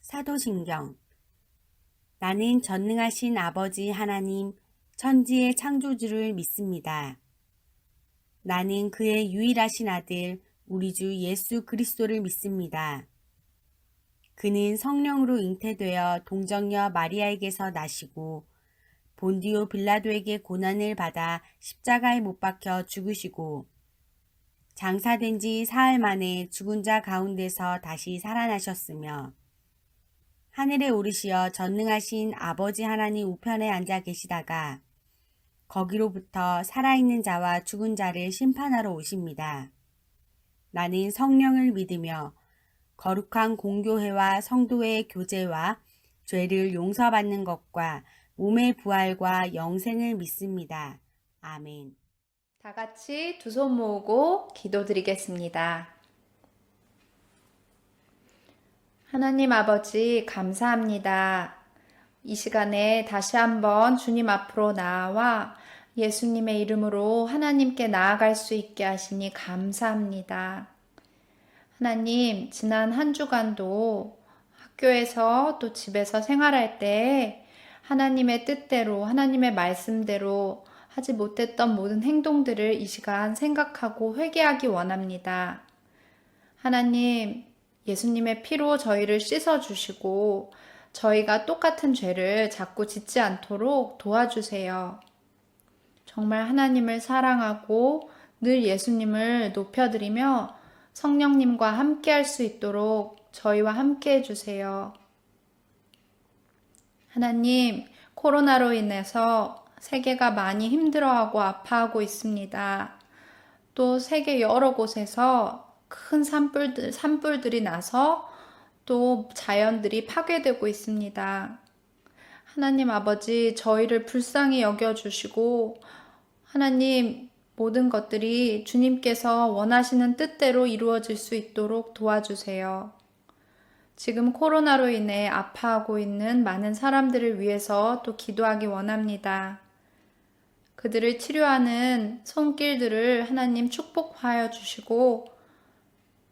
사도신경. 나는 전능하신 아버지 하나님, 천지의 창조주를 믿습니다. 나는 그의 유일하신 아들, 우리 주 예수 그리스도를 믿습니다. 그는 성령으로 잉태되어 동정녀 마리아에게서 나시고 본디오 빌라도에게 고난을 받아 십자가에 못 박혀 죽으시고 장사된 지 사흘 만에 죽은 자 가운데서 다시 살아나셨으며 하늘에 오르시어 전능하신 아버지 하나님 우편에 앉아 계시다가 거기로부터 살아있는 자와 죽은 자를 심판하러 오십니다. 나는 성령을 믿으며 거룩한 공교회와 성도의 교제와 죄를 용서받는 것과 몸의 부활과 영생을 믿습니다. 아멘. 다 같이 두 손 모으고 기도드리겠습니다. 하나님 아버지 감사합니다. 이 시간에 다시 한번 주님 앞으로 나와 예수님의 이름으로 하나님께 나아갈 수 있게 하시니 감사합니다. 하나님, 지난 한 주간도 학교에서 또 집에서 생활할 때 하나님의 뜻대로, 하나님의 말씀대로 하지 못했던 모든 행동들을 이 시간 생각하고 회개하기 원합니다. 하나님, 예수님의 피로 저희를 씻어주시고 저희가 똑같은 죄를 자꾸 짓지 않도록 도와주세요. 정말 하나님을 사랑하고 늘 예수님을 높여드리며 성령님과 함께 할 수 있도록 저희와 함께 해주세요. 하나님, 코로나로 인해서 세계가 많이 힘들어하고 아파하고 있습니다. 또 세계 여러 곳에서 큰 산불들이 나서 또 자연들이 파괴되고 있습니다. 하나님 아버지, 저희를 불쌍히 여겨주시고 하나님, 모든 것들이 주님께서 원하시는 뜻대로 이루어질 수 있도록 도와주세요. 지금 코로나로 인해 아파하고 있는 많은 사람들을 위해서 또 기도하기 원합니다. 그들을 치료하는 손길들을 하나님 축복하여 주시고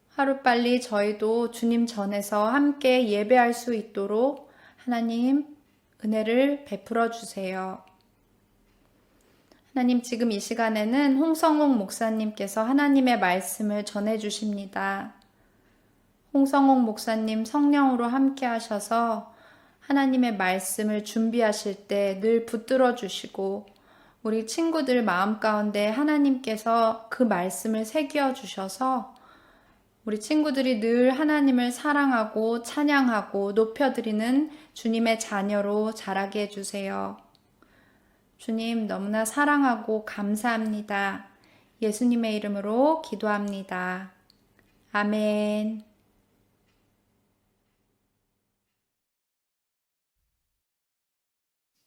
하루빨리 저희도 주님 전에서 함께 예배할 수 있도록 하나님 은혜를 베풀어 주세요. 하나님, 지금 이 시간에는 홍성옥 목사님께서 하나님의 말씀을 전해 주십니다. 홍성옥 목사님 성령으로 함께 하셔서 하나님의 말씀을 준비하실 때 늘 붙들어 주시고 우리 친구들 마음 가운데 하나님께서 그 말씀을 새겨 주셔서 우리 친구들이 늘 하나님을 사랑하고 찬양하고 높여드리는 주님의 자녀로 자라게 해주세요. 주님, 너무나 사랑하고 감사합니다. 예수님의 이름으로 기도합니다. 아멘.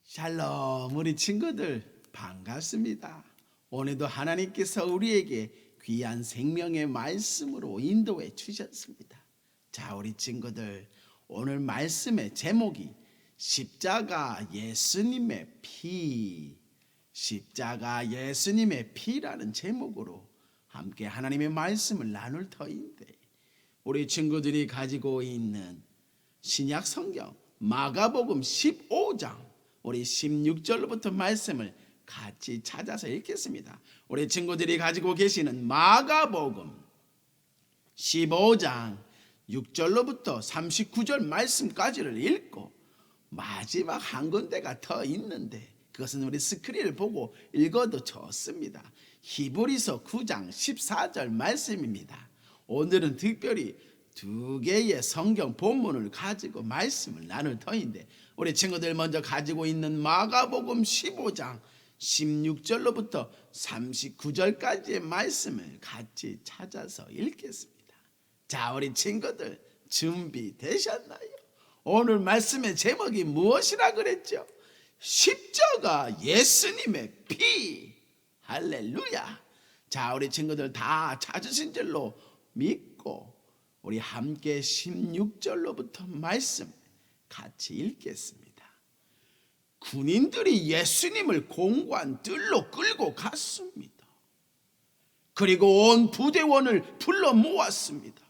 샬롬, 우리 친구들 반갑습니다. 오늘도 하나님께서 우리에게 귀한 생명의 말씀으로 인도해 주셨습니다. 자, 우리 친구들, 오늘 말씀의 제목이 십자가 예수님의 피, 십자가 예수님의 피라는 제목으로 함께 하나님의 말씀을 나눌 터인데, 우리 친구들이 가지고 있는 신약 성경 마가복음 15장 우리 16절로부터 말씀을 같이 찾아서 읽겠습니다. 우리 친구들이 가지고 계시는 마가복음 15장 6절로부터 39절 말씀까지를 읽고 마지막 한 군데가 더 있는데 그것은 우리 스크린을 보고 읽어도 좋습니다. 히브리서 9장 14절 말씀입니다. 오늘은 특별히 두 개의 성경 본문을 가지고 말씀을 나눌 터인데 우리 친구들 먼저 가지고 있는 마가복음 15장 16절로부터 39절까지의 말씀을 같이 찾아서 읽겠습니다. 자, 우리 친구들 준비되셨나요? 오늘 말씀의 제목이 무엇이라 그랬죠? 십자가 예수님의 피. 할렐루야. 자, 우리 친구들 다 찾으신 줄로 믿고 우리 함께 16절로부터 말씀 같이 읽겠습니다. 군인들이 예수님을 공관 뜰로 끌고 갔습니다. 그리고 온 부대원을 불러 모았습니다.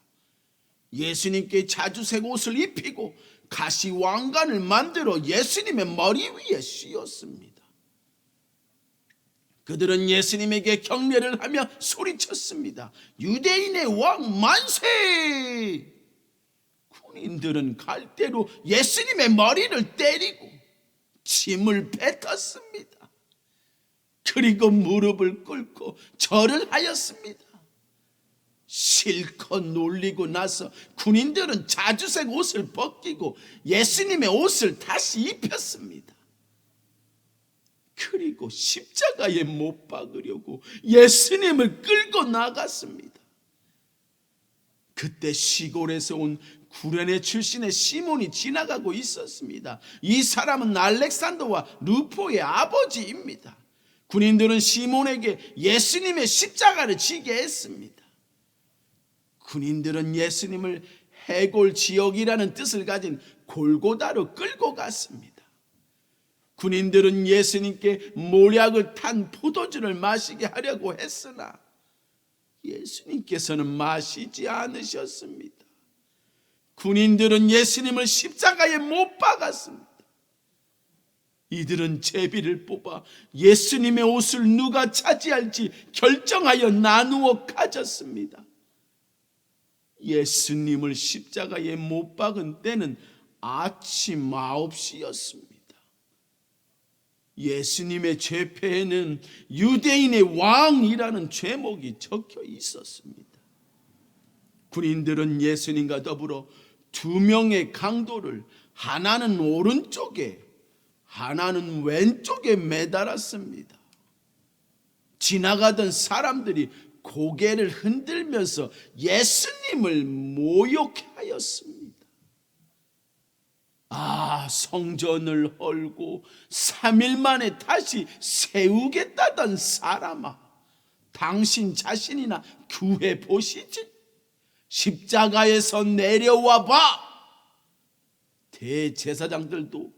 예수님께 자주색 옷을 입히고 가시 왕관을 만들어 예수님의 머리 위에 씌웠습니다. 그들은 예수님에게 경례를 하며 소리쳤습니다. 유대인의 왕 만세! 군인들은 갈대로 예수님의 머리를 때리고 침을 뱉었습니다. 그리고 무릎을 꿇고 절을 하였습니다. 실컷 놀리고 나서 군인들은 자주색 옷을 벗기고 예수님의 옷을 다시 입혔습니다. 그리고 십자가에 못 박으려고 예수님을 끌고 나갔습니다. 그때 시골에서 온 구레네 출신의 시몬이 지나가고 있었습니다. 이 사람은 알렉산더와 루포의 아버지입니다. 군인들은 시몬에게 예수님의 십자가를 지게 했습니다. 군인들은 예수님을 해골 지옥이라는 뜻을 가진 골고다로 끌고 갔습니다. 군인들은 예수님께 모략을 탄 포도주를 마시게 하려고 했으나 예수님께서는 마시지 않으셨습니다. 군인들은 예수님을 십자가에 못 박았습니다. 이들은 제비를 뽑아 예수님의 옷을 누가 차지할지 결정하여 나누어 가졌습니다. 예수님을 십자가에 못 박은 때는 아침 9시였습니다. 예수님의 죄패에는 유대인의 왕이라는 제목이 적혀 있었습니다. 군인들은 예수님과 더불어 두 명의 강도를 하나는 오른쪽에 하나는 왼쪽에 매달았습니다. 지나가던 사람들이 고개를 흔들면서 예수님을 모욕하였습니다. 성전을 헐고 3일 만에 다시 세우겠다던 사람아, 당신 자신이나 구해 보시지. 십자가에서 내려와 봐. 대제사장들도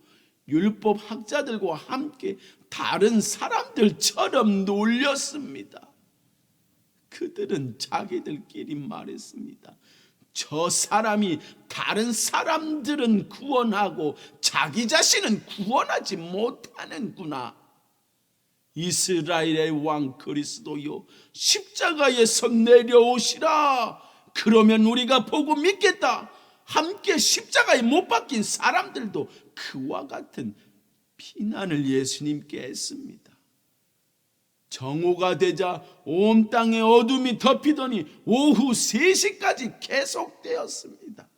율법 학자들과 함께 다른 사람들처럼 놀렸습니다. 그들은 자기들끼리 말했습니다. 저 사람이 다른 사람들은 구원하고 자기 자신은 구원하지 못하는구나. 이스라엘의 왕 그리스도요, 십자가에서 내려오시라. 그러면 우리가 보고 믿겠다. 함께 십자가에 못 박힌 사람들도 그와 같은 비난을 예수님께 했습니다. 정오가 되자 온 땅에 어둠이 덮이더니 오후 3시까지 계속되었습니다.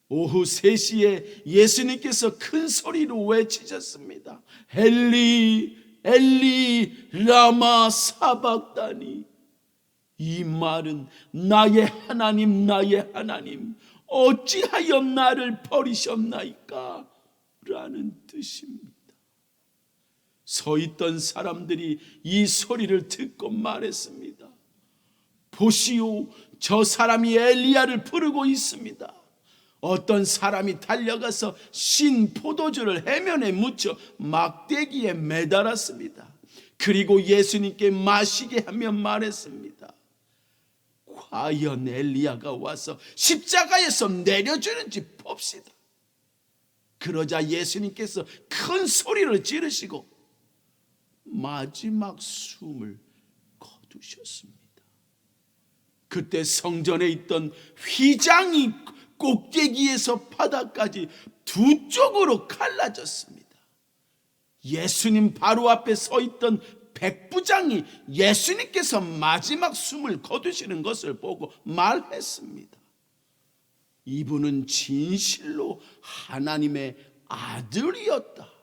오후 3시에 예수님께서 큰 소리로 외치셨습니다. 엘리 엘리 라마 사박다니. 이 말은 나의 하나님 나의 하나님 어찌하여 나를 버리셨나이까 라는 뜻입니다. 서 있던 사람들이 이 소리를 듣고 말했습니다. 보시오, 저 사람이 엘리야를 부르고 있습니다. 어떤 사람이 달려가서 신 포도주를 해면에 묻혀 막대기에 매달았습니다. 그리고 예수님께 마시게 하며 말했습니다. 과연 엘리야가 와서 십자가에서 내려주는지 봅시다. 그러자 예수님께서 큰 소리를 지르시고 마지막 숨을 거두셨습니다. 그때 성전에 있던 휘장이 꼭대기에서 바닥까지 두 쪽으로 갈라졌습니다. 예수님 바로 앞에 서 있던 백부장이 예수님께서 마지막 숨을 거두시는 것을 보고 말했습니다. 이분은 진실로 하나님의 아들이었다.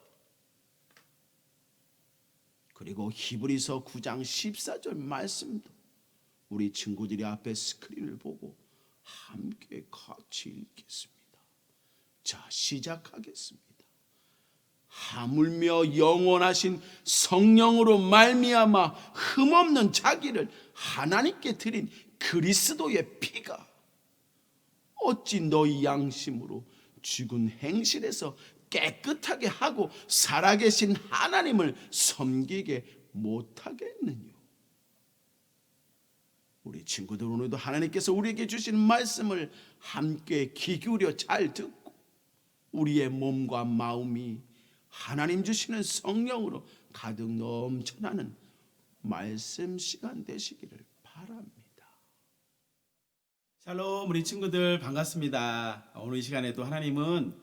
그리고 히브리서 9장 14절 말씀도 우리 친구들이 앞에 스크린을 보고 함께 같이 읽겠습니다. 자, 시작하겠습니다. 하물며 영원하신 성령으로 말미암아 흠없는 자기를 하나님께 드린 그리스도의 피가 어찌 너희 양심으로 죽은 행실에서 깨끗하게 하고 살아계신 하나님을 섬기게 못하겠느냐. 우리 친구들 오늘도 하나님께서 우리에게 주신 말씀을 함께 귀 기울여 잘 듣고 우리의 몸과 마음이 하나님 주시는 성령으로 가득 넘쳐나는 말씀 시간 되시기를 바랍니다. 샬롬, 우리 친구들 반갑습니다. 오늘 이 시간에도 하나님은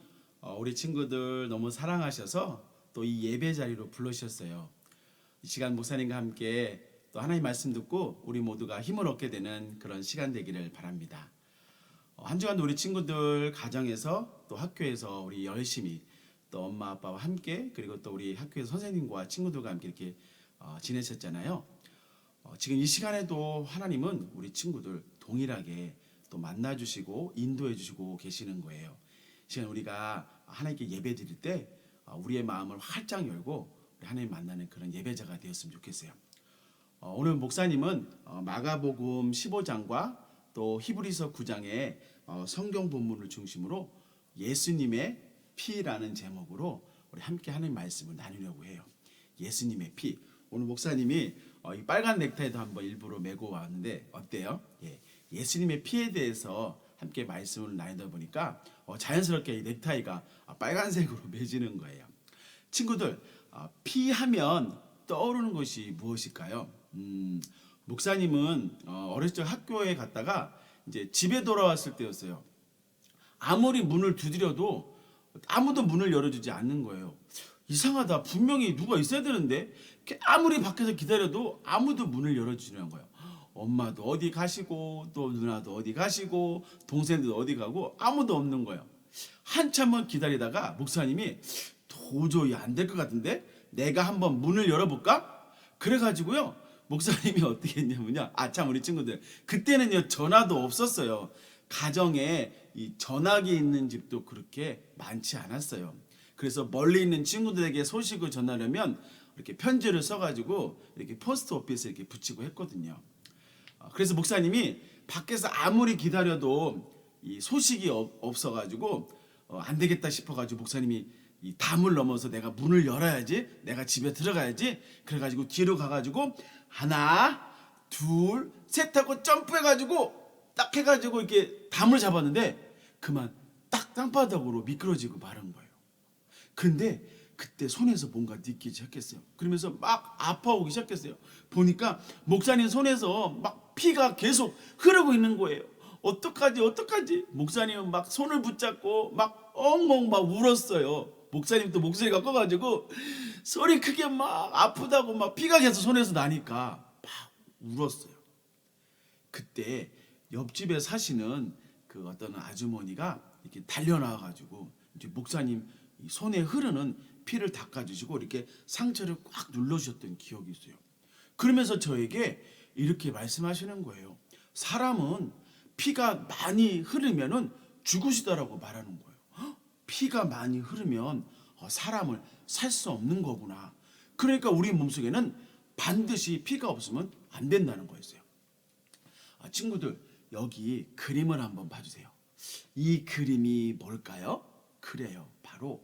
우리 친구들 너무 사랑하셔서 또 이 예배 자리로 불러주셨어요. 이 시간 목사님과 함께 또 하나님 말씀 듣고 우리 모두가 힘을 얻게 되는 그런 시간 되기를 바랍니다. 한 주간도 우리 친구들 가정에서 또 학교에서 우리 열심히 또 엄마 아빠와 함께 그리고 또 우리 학교에서 선생님과 친구들과 함께 이렇게 지내셨잖아요. 지금 이 시간에도 하나님은 우리 친구들 동일하게 또 만나주시고 인도해주시고 계시는 거예요. 이 시간 우리가 하나님께 예배 드릴 때 우리의 마음을 활짝 열고 우리 하나님 만나는 그런 예배자가 되었으면 좋겠어요. 오늘 목사님은 마가복음 15장과 또 히브리서 9장의 성경 본문을 중심으로 예수님의 피라는 제목으로 우리 함께 하나님 말씀을 나누려고 해요. 예수님의 피. 오늘 목사님이 이 빨간 넥타이도 한번 일부러 메고 왔는데 어때요? 예수님의 피에 대해서 함께 말씀을 나누다 보니까 자연스럽게 이 넥타이가 빨간색으로 매지는 거예요. 친구들, 피하면 떠오르는 것이 무엇일까요? 목사님은 어렸을 적 학교에 갔다가 이제 집에 돌아왔을 때였어요. 아무리 문을 두드려도 아무도 문을 열어주지 않는 거예요. 이상하다. 분명히 누가 있어야 되는데 아무리 밖에서 기다려도 아무도 문을 열어주는 거예요. 엄마도 어디 가시고 또 누나도 어디 가시고 동생도 어디 가고 아무도 없는 거예요. 한참을 기다리다가 목사님이 도저히 안 될 것 같은데 내가 한번 문을 열어볼까? 그래가지고요 목사님이 어떻게 했냐면요. 참 우리 친구들 그때는요 전화도 없었어요. 가정에 이 전화기 있는 집도 그렇게 많지 않았어요. 그래서 멀리 있는 친구들에게 소식을 전하려면 이렇게 편지를 써가지고 이렇게 포스트 오피스에 이렇게 붙이고 했거든요. 그래서 목사님이 밖에서 아무리 기다려도 이 소식이 없어가지고 안 되겠다 싶어가지고 목사님이 이 담을 넘어서 내가 문을 열어야지, 내가 집에 들어가야지. 그래가지고 뒤로 가가지고 하나, 둘, 셋 하고 점프해가지고 딱 해가지고 이렇게 담을 잡았는데 그만 딱 땅바닥으로 미끄러지고 마른 거예요. 근데 그때 손에서 뭔가 느끼기 시작했어요. 그러면서 막 아파오기 시작했어요. 보니까 목사님 손에서 막 피가 계속 흐르고 있는 거예요. 어떡하지? 목사님은 막 손을 붙잡고 막 엉엉 막 울었어요. 목사님 또 목소리가 커가지고 소리 크게 막 아프다고 막 피가 계속 손에서 나니까 막 울었어요. 그때 옆집에 사시는 그 어떤 아주머니가 이렇게 달려나와가지고 이제 목사님 손에 흐르는 피를 닦아주시고 이렇게 상처를 꽉 눌러주셨던 기억이 있어요. 그러면서 저에게 이렇게 말씀하시는 거예요. 사람은 피가 많이 흐르면은 죽으시다라고 말하는 거예요. 피가 많이 흐르면 사람을 살 수 없는 거구나. 그러니까 우리 몸속에는 반드시 피가 없으면 안 된다는 거였어요. 친구들 여기 그림을 한번 봐주세요. 이 그림이 뭘까요? 그래요. 바로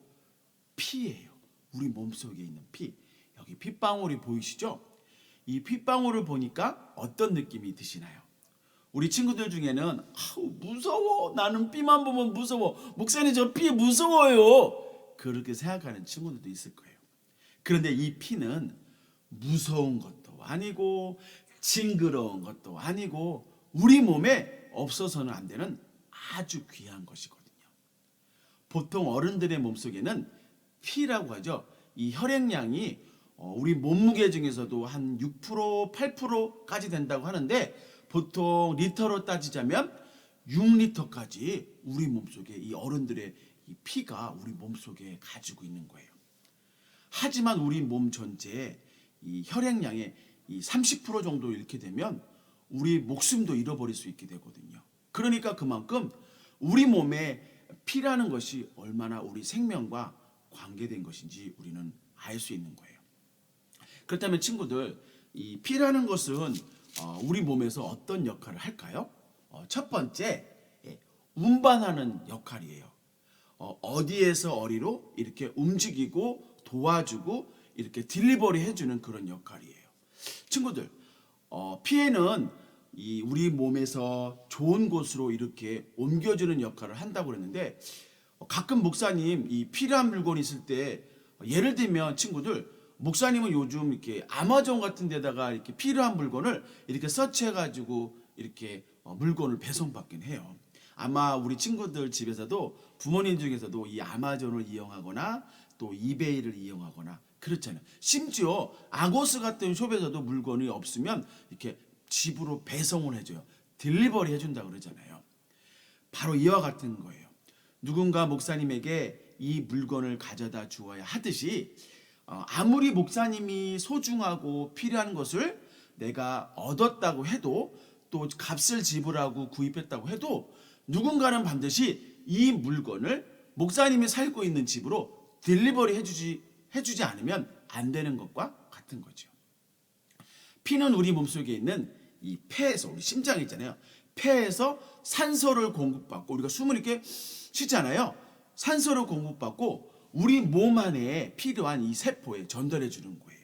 피예요. 우리 몸속에 있는 피. 여기 핏방울이 보이시죠? 이 핏방울을 보니까 어떤 느낌이 드시나요? 우리 친구들 중에는 무서워. 나는 피만 보면 무서워. 목사님 저 피 무서워요. 그렇게 생각하는 친구들도 있을 거예요. 그런데 이 피는 무서운 것도 아니고 징그러운 것도 아니고 우리 몸에 없어서는 안 되는 아주 귀한 것이거든요. 보통 어른들의 몸속에는 피라고 하죠. 이 혈액량이 우리 몸무게 중에서도 한 6%, 8%까지 된다고 하는데 보통 리터로 따지자면 6리터까지 우리 몸속에 이 어른들의 이 피가 우리 몸속에 가지고 있는 거예요. 하지만 우리 몸 전체의 이 혈액량의 이 30% 정도 잃게 되면 우리 목숨도 잃어버릴 수 있게 되거든요. 그러니까 그만큼 우리 몸에 피라는 것이 얼마나 우리 생명과 관계된 것인지 우리는 알 수 있는 거예요. 그렇다면 친구들, 이 피라는 것은 우리 몸에서 어떤 역할을 할까요? 첫 번째, 운반하는 역할이에요. 어디에서 어디로 이렇게 움직이고 도와주고 이렇게 딜리버리 해주는 그런 역할이에요. 친구들, 피에는 이 우리 몸에서 좋은 곳으로 이렇게 옮겨주는 역할을 한다고 그랬는데 가끔 목사님 이 필요한 물건이 있을 때 예를 들면 친구들 목사님은 요즘 이렇게 아마존 같은 데다가 이렇게 필요한 물건을 이렇게 서치해 가지고 이렇게 물건을 배송받긴 해요. 아마 우리 친구들 집에서도 부모님 중에서도 이 아마존을 이용하거나 또 이베이를 이용하거나 그렇잖아요. 심지어 아고스 같은 숍에서도 물건이 없으면 이렇게 집으로 배송을 해줘요. 딜리버리 해준다고 그러잖아요. 바로 이와 같은 거예요. 누군가 목사님에게 이 물건을 가져다 주어야 하듯이 아무리 목사님이 소중하고 필요한 것을 내가 얻었다고 해도 또 값을 지불하고 구입했다고 해도 누군가는 반드시 이 물건을 목사님이 살고 있는 집으로 딜리버리 해주지 않으면 안 되는 것과 같은 거죠. 피는 우리 몸속에 있는 이 폐에서 우리 심장이 있잖아요. 폐에서 산소를 공급받고 우리가 숨을 이렇게 쉬잖아요. 산소를 공급받고 우리 몸 안에 필요한 이 세포에 전달해 주는 거예요.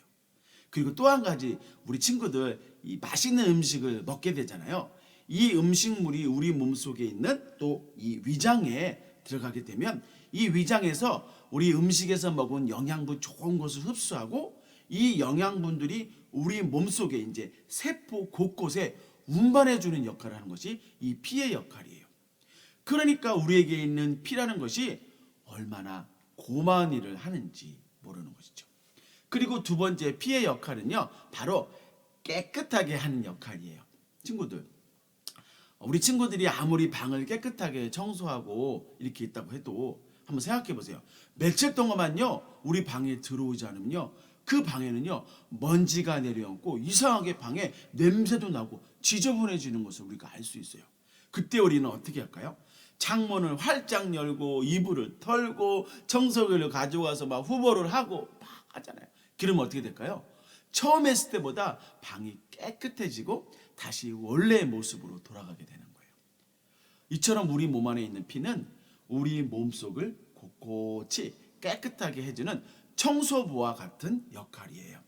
그리고 또 한 가지 우리 친구들 이 맛있는 음식을 먹게 되잖아요. 이 음식물이 우리 몸속에 있는 또 이 위장에 들어가게 되면 이 위장에서 우리 음식에서 먹은 영양분 좋은 것을 흡수하고 이 영양분들이 우리 몸속에 이제 세포 곳곳에 운반해 주는 역할을 하는 것이 이 피의 역할이에요. 그러니까 우리에게 있는 피라는 것이 얼마나 고마운 일을 하는지 모르는 것이죠. 그리고 두 번째 피의 역할은요, 바로 깨끗하게 하는 역할이에요. 친구들, 우리 친구들이 아무리 방을 깨끗하게 청소하고 이렇게 있다고 해도 한번 생각해 보세요. 며칠 동안만요 우리 방에 들어오지 않으면요 그 방에는요 먼지가 내려앉고 이상하게 방에 냄새도 나고 지저분해지는 것을 우리가 알 수 있어요. 그때 우리는 어떻게 할까요? 창문을 활짝 열고 이불을 털고 청소기를 가져와서 막 후보를 하고 막 하잖아요. 그러면 어떻게 될까요? 처음 했을 때보다 방이 깨끗해지고 다시 원래의 모습으로 돌아가게 되는 거예요. 이처럼 우리 몸 안에 있는 피는 우리 몸속을 곳곳이 깨끗하게 해주는 청소부와 같은 역할이에요.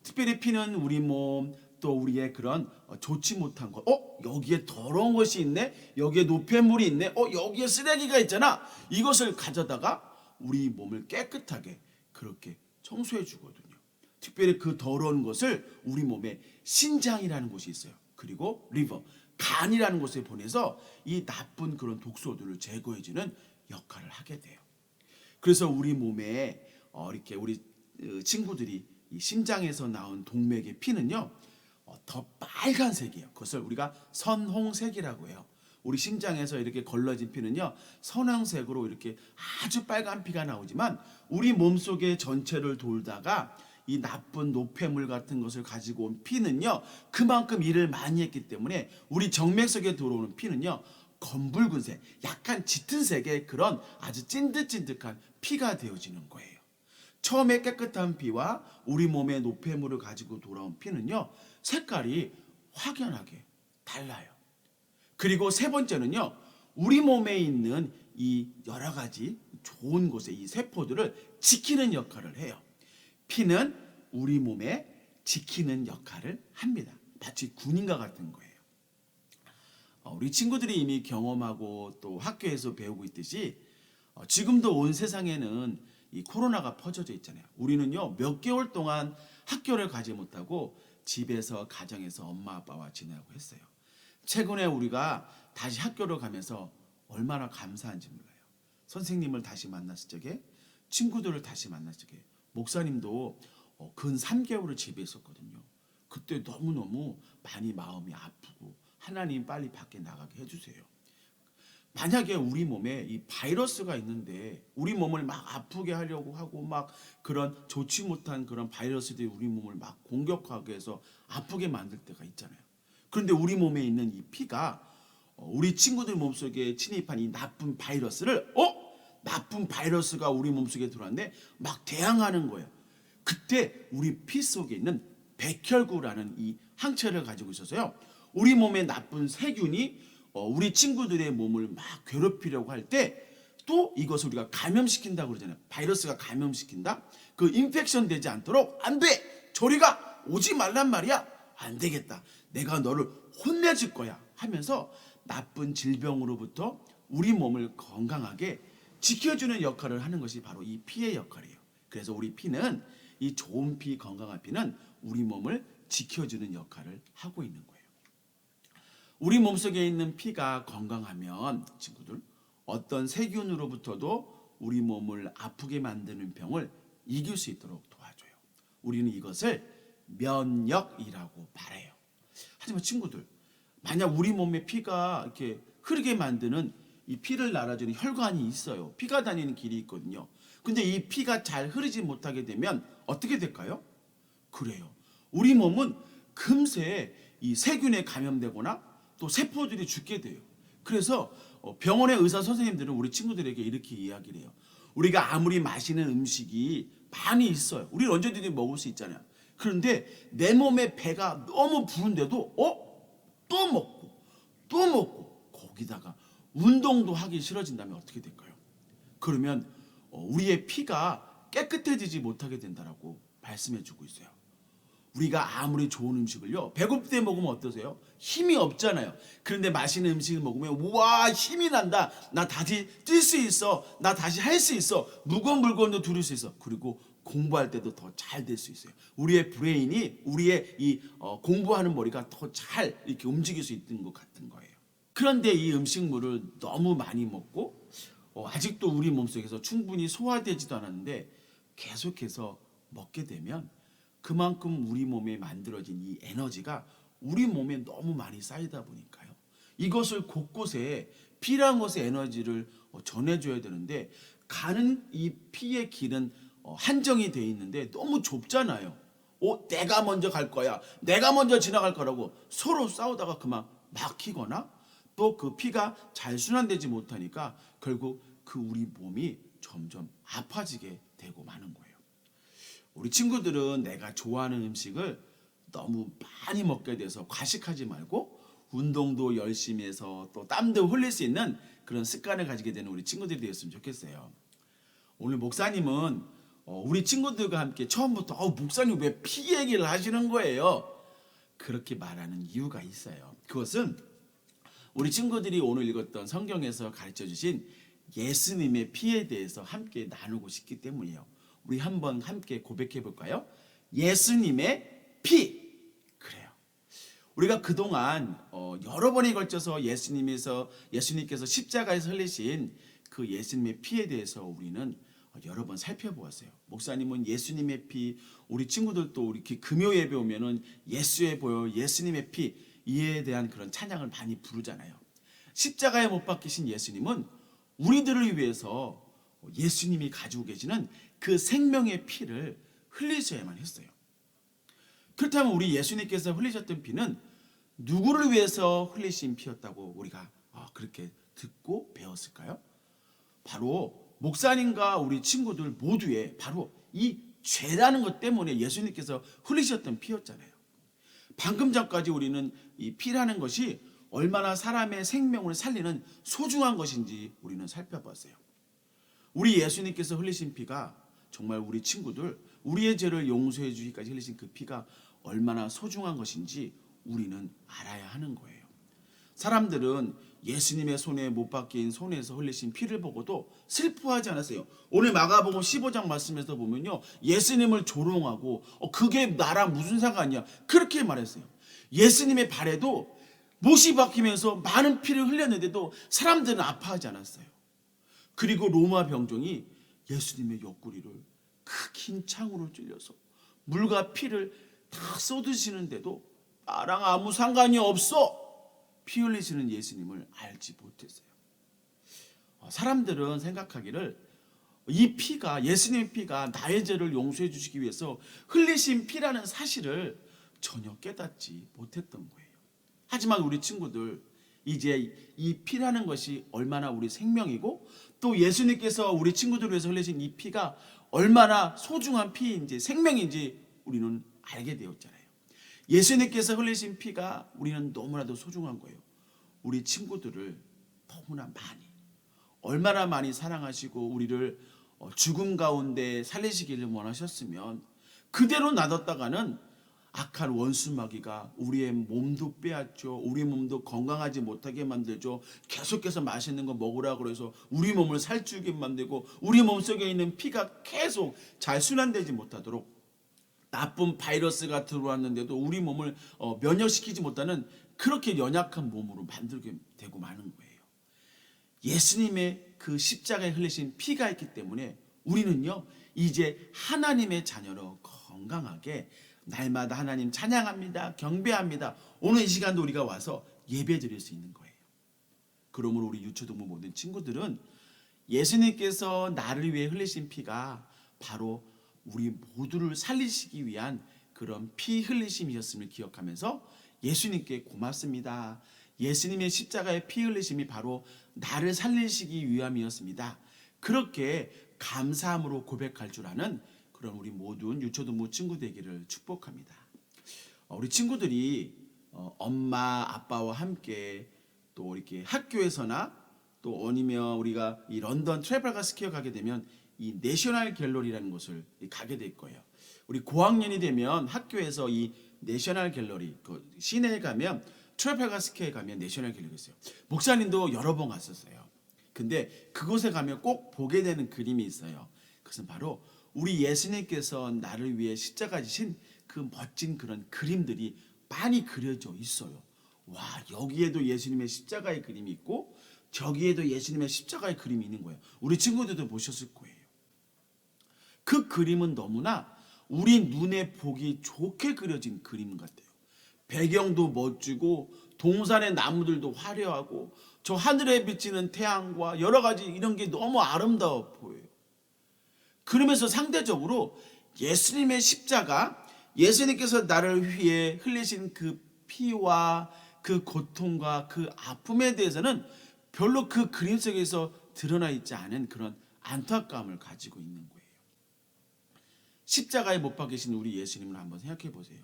특별히 피는 우리 몸 또 우리의 그런 좋지 못한 것, 여기에 더러운 것이 있네, 여기에 노폐물이 있네, 여기에 쓰레기가 있잖아, 이것을 가져다가 우리 몸을 깨끗하게 그렇게 청소해 주거든요. 특별히 그 더러운 것을 우리 몸에 신장이라는 곳이 있어요. 그리고 리버, 간이라는 곳에 보내서 이 나쁜 그런 독소들을 제거해주는 역할을 하게 돼요. 그래서 우리 몸에 이렇게 우리 친구들이 이 심장에서 나온 동맥의 피는요 더 빨간색이에요. 그것을 우리가 선홍색이라고 해요. 우리 심장에서 이렇게 걸러진 피는요 선홍색으로 이렇게 아주 빨간 피가 나오지만 우리 몸속의 전체를 돌다가 이 나쁜 노폐물 같은 것을 가지고 온 피는요 그만큼 일을 많이 했기 때문에 우리 정맥 속에 들어오는 피는요 검붉은색, 약간 짙은 색의 그런 아주 찐득찐득한 피가 되어지는 거예요. 처음에 깨끗한 피와 우리 몸의 노폐물을 가지고 돌아온 피는요 색깔이 확연하게 달라요. 그리고 세 번째는요 우리 몸에 있는 이 여러 가지 좋은 곳에 이 세포들을 지키는 역할을 해요. 피는 우리 몸에 지키는 역할을 합니다. 마치 군인과 같은 거예요. 우리 친구들이 이미 경험하고 또 학교에서 배우고 있듯이 지금도 온 세상에는 이 코로나가 퍼져져 있잖아요. 우리는요 몇 개월 동안 학교를 가지 못하고 집에서 가정에서 엄마 아빠와 지내고 했어요. 최근에 우리가 다시 학교를 가면서 얼마나 감사한지 몰라요. 선생님을 다시 만났을 적에, 친구들을 다시 만났을 적에, 목사님도 근 3개월을 집에 있었거든요. 그때 너무너무 많이 마음이 아프고 하나님 빨리 밖에 나가게 해주세요. 만약에 우리 몸에 이 바이러스가 있는데 우리 몸을 막 아프게 하려고 하고 막 그런 좋지 못한 그런 바이러스들이 우리 몸을 막 공격하게 해서 아프게 만들 때가 있잖아요. 그런데 우리 몸에 있는 이 피가 우리 친구들 몸속에 침입한 이 나쁜 바이러스를 나쁜 바이러스가 우리 몸속에 들어왔는데 막 대항하는 거예요. 그때 우리 피 속에 있는 백혈구라는 이 항체를 가지고 있어서요. 우리 몸에 나쁜 세균이 우리 친구들의 몸을 막 괴롭히려고 할 때 또 이것을 우리가 감염시킨다고 그러잖아요. 바이러스가 감염시킨다. 그 인펙션 되지 않도록 안 돼. 저리가 오지 말란 말이야. 안 되겠다. 내가 너를 혼내줄 거야 하면서 나쁜 질병으로부터 우리 몸을 건강하게 지켜주는 역할을 하는 것이 바로 이 피의 역할이에요. 그래서 우리 피는, 이 좋은 피, 건강한 피는 우리 몸을 지켜주는 역할을 하고 있는 거예요. 우리 몸속에 있는 피가 건강하면 친구들, 어떤 세균으로부터도 우리 몸을 아프게 만드는 병을 이길 수 있도록 도와줘요. 우리는 이것을 면역이라고 말해요. 하지만 친구들, 만약 우리 몸에 피가 이렇게 흐르게 만드는, 이 피를 날아주는 혈관이 있어요. 피가 다니는 길이 있거든요. 근데 이 피가 잘 흐르지 못하게 되면 어떻게 될까요? 그래요. 우리 몸은 금세 이 세균에 감염되거나 또 세포들이 죽게 돼요. 그래서 병원의 의사 선생님들은 우리 친구들에게 이렇게 이야기를 해요. 우리가 아무리 맛있는 음식이 많이 있어요. 우리는 언제든지 먹을 수 있잖아요. 그런데 내 몸에 배가 너무 부른데도 또 먹고 거기다가 운동도 하기 싫어진다면 어떻게 될까요? 그러면 우리의 피가 깨끗해지지 못하게 된다라고 말씀해 주고 있어요. 우리가 아무리 좋은 음식을요, 배고플 때 먹으면 어떠세요? 힘이 없잖아요. 그런데 맛있는 음식을 먹으면 우와, 힘이 난다. 나 다시 뛸 수 있어. 나 다시 할 수 있어. 무거운 물건도 두를 수 있어. 그리고 공부할 때도 더 잘 될 수 있어요. 우리의 브레인이, 우리의 이 공부하는 머리가 더 잘 이렇게 움직일 수 있는 것 같은 거예요. 그런데 이 음식물을 너무 많이 먹고 아직도 우리 몸속에서 충분히 소화되지도 않았는데 계속해서 먹게 되면 그만큼 우리 몸에 만들어진 이 에너지가 우리 몸에 너무 많이 쌓이다 보니까요. 이것을 곳곳에 피라는 것의 에너지를 전해줘야 되는데, 가는 이 피의 길은 한정이 돼 있는데 너무 좁잖아요. 내가 먼저 갈 거야. 내가 먼저 지나갈 거라고 서로 싸우다가 그만 막히거나, 또 그 피가 잘 순환되지 못하니까 결국 그 우리 몸이 점점 아파지게 되고 마는 거예요. 우리 친구들은 내가 좋아하는 음식을 너무 많이 먹게 돼서 과식하지 말고 운동도 열심히 해서 또 땀도 흘릴 수 있는 그런 습관을 가지게 되는 우리 친구들이 되었으면 좋겠어요. 오늘 목사님은 우리 친구들과 함께 처음부터 목사님 왜 피 얘기를 하시는 거예요? 그렇게 말하는 이유가 있어요. 그것은 우리 친구들이 오늘 읽었던 성경에서 가르쳐 주신 예수님의 피에 대해서 함께 나누고 싶기 때문이에요. 우리 한번 함께 고백해 볼까요? 예수님의 피. 그래요. 우리가 그동안 여러 번에 걸쳐서 예수님께서 십자가에서 흘리신 그 예수님의 피에 대해서 우리는 여러 번 살펴보았어요. 목사님은 예수님의 피, 우리 친구들도 우리 금요 예배 오면은 예수의 보혈, 예수님의 피, 이에 대한 그런 찬양을 많이 부르잖아요. 십자가에 못 박히신 예수님은 우리들을 위해서 예수님이 가지고 계시는 그 생명의 피를 흘리셔야만 했어요. 그렇다면 우리 예수님께서 흘리셨던 피는 누구를 위해서 흘리신 피였다고 우리가 그렇게 듣고 배웠을까요? 바로 목사님과 우리 친구들 모두의 바로 이 죄라는 것 때문에 예수님께서 흘리셨던 피였잖아요. 방금 전까지 우리는 이 피라는 것이 얼마나 사람의 생명을 살리는 소중한 것인지 우리는 살펴봤어요. 우리 예수님께서 흘리신 피가 정말 우리 친구들, 우리의 죄를 용서해 주기까지 흘리신 그 피가 얼마나 소중한 것인지 우리는 알아야 하는 거예요. 사람들은 예수님의 손에 못 박힌 손에서 흘리신 피를 보고도 슬퍼하지 않았어요. 오늘 마가복음 15장 말씀에서 보면요, 예수님을 조롱하고 그게 나랑 무슨 상관이야, 그렇게 말했어요. 예수님의 발에도 못이 박히면서 많은 피를 흘렸는데도 사람들은 아파하지 않았어요. 그리고 로마 병정이 예수님의 옆구리를 긴 창으로 찔려서 물과 피를 다 쏟으시는데도 나랑 아무 상관이 없어, 피 흘리시는 예수님을 알지 못했어요. 사람들은 생각하기를 이 피가, 예수님의 피가 나의 죄를 용서해 주시기 위해서 흘리신 피라는 사실을 전혀 깨닫지 못했던 거예요. 하지만 우리 친구들, 이제 이 피라는 것이 얼마나 우리 생명이고 또 예수님께서 우리 친구들을 위해서 흘리신 이 피가 얼마나 소중한 피인지, 생명인지 우리는 알게 되었잖아요. 예수님께서 흘리신 피가 우리는 너무나도 소중한 거예요. 우리 친구들을 너무나 많이, 얼마나 많이 사랑하시고 우리를 죽음 가운데 살리시기를 원하셨으면 그대로 놔뒀다가는 악한 원수 마귀가 우리의 몸도 빼앗죠. 우리 몸도 건강하지 못하게 만들죠. 계속해서 맛있는 거 먹으라고 그래서 우리 몸을 살찌우게 만들고 우리 몸속에 있는 피가 계속 잘 순환되지 못하도록 나쁜 바이러스가 들어왔는데도 우리 몸을 면역시키지 못하는 그렇게 연약한 몸으로 만들게 되고 마는 거예요. 예수님의 그 십자가에 흘리신 피가 있기 때문에 우리는요 이제 하나님의 자녀로 건강하게 날마다 하나님 찬양합니다. 경배합니다. 오늘 이 시간도 우리가 와서 예배 드릴 수 있는 거예요. 그러므로 우리 유초동무 모든 친구들은 예수님께서 나를 위해 흘리신 피가 바로 우리 모두를 살리시기 위한 그런 피 흘리심이었음을 기억하면서 예수님께 고맙습니다. 예수님의 십자가의 피 흘리심이 바로 나를 살리시기 위함이었습니다. 그렇게 감사함으로 고백할 줄 아는 그런 우리 모든 유초동무 친구 되기를 축복합니다. 우리 친구들이 엄마 아빠와 함께 또 이렇게 학교에서나 또 아니면 우리가 이 런던 트래블가 스퀘어 가게 되면 이 내셔널 갤러리라는 곳을 가게 될 거예요. 우리 고학년이 되면 학교에서 이 내셔널 갤러리 그 시내에 가면 트래블가 스퀘어에 가면 내셔널 갤러리가 있어요. 목사님도 여러 번 갔었어요. 근데 그곳에 가면 꼭 보게 되는 그림이 있어요. 그것은 바로 우리 예수님께서 나를 위해 십자가 지신 그 멋진 그런 그림들이 많이 그려져 있어요. 와, 여기에도 예수님의 십자가의 그림이 있고 저기에도 예수님의 십자가의 그림이 있는 거예요. 우리 친구들도 보셨을 거예요. 그 그림은 너무나 우리 눈에 보기 좋게 그려진 그림 같아요. 배경도 멋지고 동산의 나무들도 화려하고 저 하늘에 비치는 태양과 여러 가지 이런 게 너무 아름다워 보여요. 그러면서 상대적으로 예수님의 십자가, 예수님께서 나를 위해 흘리신 그 피와 그 고통과 그 아픔에 대해서는 별로 그 그림 속에서 드러나 있지 않은 그런 안타까움을 가지고 있는 거예요. 십자가에 못 박히신 우리 예수님을 한번 생각해 보세요.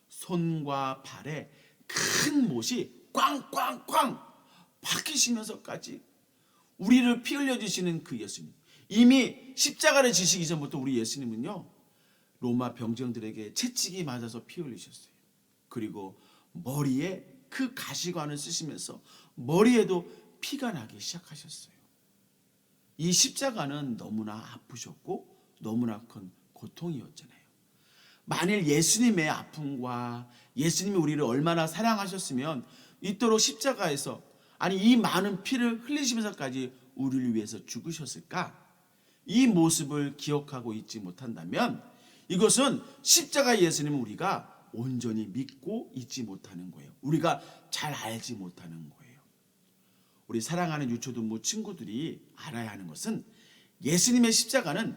손과 발에 큰 못이 꽝꽝꽝 박히시면서까지 우리를 피 흘려주시는 그 예수님. 이미 십자가를 지시기 전부터 우리 예수님은요 로마 병정들에게 채찍이 맞아서 피 흘리셨어요. 그리고 머리에 그 가시관을 쓰시면서 머리에도 피가 나기 시작하셨어요. 이 십자가는 너무나 아프셨고 너무나 큰 고통이었잖아요. 만일 예수님의 아픔과 예수님이 우리를 얼마나 사랑하셨으면 이토록 십자가에서 아니 이 많은 피를 흘리시면서까지 우리를 위해서 죽으셨을까? 이 모습을 기억하고 있지 못한다면 이것은 십자가 예수님을 우리가 온전히 믿고 있지 못하는 거예요. 우리가 잘 알지 못하는 거예요. 우리 사랑하는 유초동무 친구들이 알아야 하는 것은 예수님의 십자가는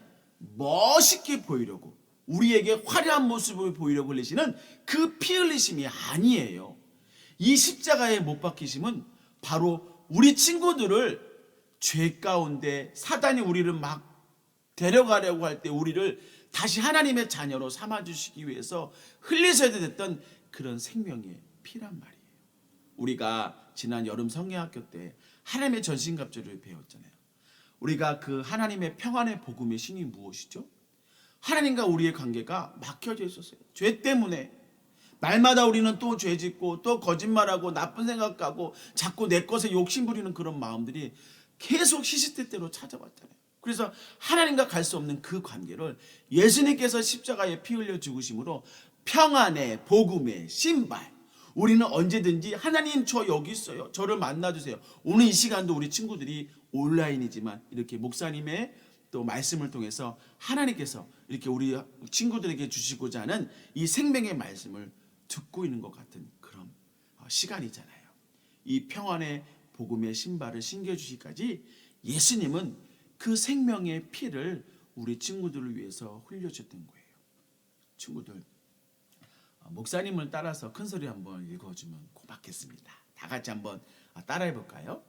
멋있게 보이려고 우리에게 화려한 모습을 보이려고 흘리시는 그 피 흘리심이 아니에요. 이 십자가에 못 박히심은 바로 우리 친구들을 죄 가운데 사단이 우리를 막 데려가려고 할 때 우리를 다시 하나님의 자녀로 삼아주시기 위해서 흘리셔야 됐던 그런 생명의 피란 말이에요. 우리가 지난 여름 성경학교 때 하나님의 전신갑주를 배웠잖아요. 우리가 그 하나님의 평안의 복음의 신이 무엇이죠? 하나님과 우리의 관계가 막혀져 있었어요. 죄 때문에 날마다 우리는 또 죄짓고 또 거짓말하고 나쁜 생각하고 자꾸 내 것에 욕심 부리는 그런 마음들이 계속 시시때때로 찾아왔잖아요. 그래서 하나님과 갈 수 없는 그 관계를 예수님께서 십자가에 피 흘려 죽으심으로 평안의 복음의 신발, 우리는 언제든지 하나님 저 여기 있어요. 저를 만나주세요. 오늘 이 시간도 우리 친구들이 온라인이지만 이렇게 목사님의 또 말씀을 통해서 하나님께서 이렇게 우리 친구들에게 주시고자 하는 이 생명의 말씀을 듣고 있는 것 같은 그런 시간이잖아요. 이 평안의 복음의 신발을 신겨주시기까지 예수님은 그 생명의 피를 우리 친구들을 위해서 흘려줬던 거예요. 친구들, 목사님을 따라서 큰 소리 한번 읽어주면 고맙겠습니다. 다 같이 한번 따라해 볼까요?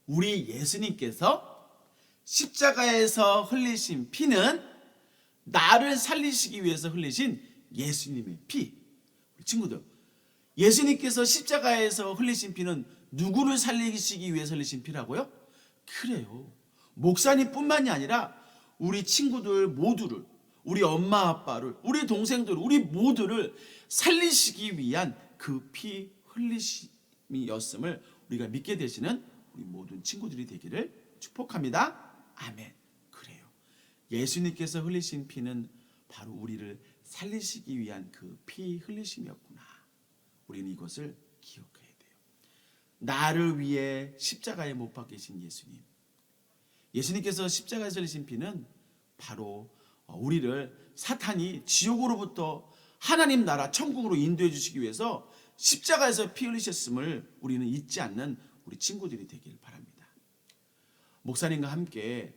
우리 예수님께서 십자가에서 흘리신 피는 나를 살리시기 위해서 흘리신 예수님의 피. 우리 친구들, 예수님께서 십자가에서 흘리신 피는 누구를 살리시기 위해서 흘리신 피라고요? 그래요. 목사님뿐만이 아니라 우리 친구들 모두를, 우리 엄마 아빠를, 우리 동생들을, 우리 모두를 살리시기 위한 그 피 흘리심이었음을 우리가 믿게 되시는 우리 모든 친구들이 되기를 축복합니다. 아멘. 그래요. 예수님께서 흘리신 피는 바로 우리를 살리시기 위한 그 피 흘리심이었구나. 우리는 이것을 기억해야 돼요. 나를 위해 십자가에 못 박히신 예수님. 예수님께서 십자가에서 흘리신 피는 바로 우리를 사탄이 지옥으로부터 하나님 나라 천국으로 인도해 주시기 위해서 십자가에서 피 흘리셨음을 우리는 잊지 않는 우리 친구들이 되길 바랍니다. 목사님과 함께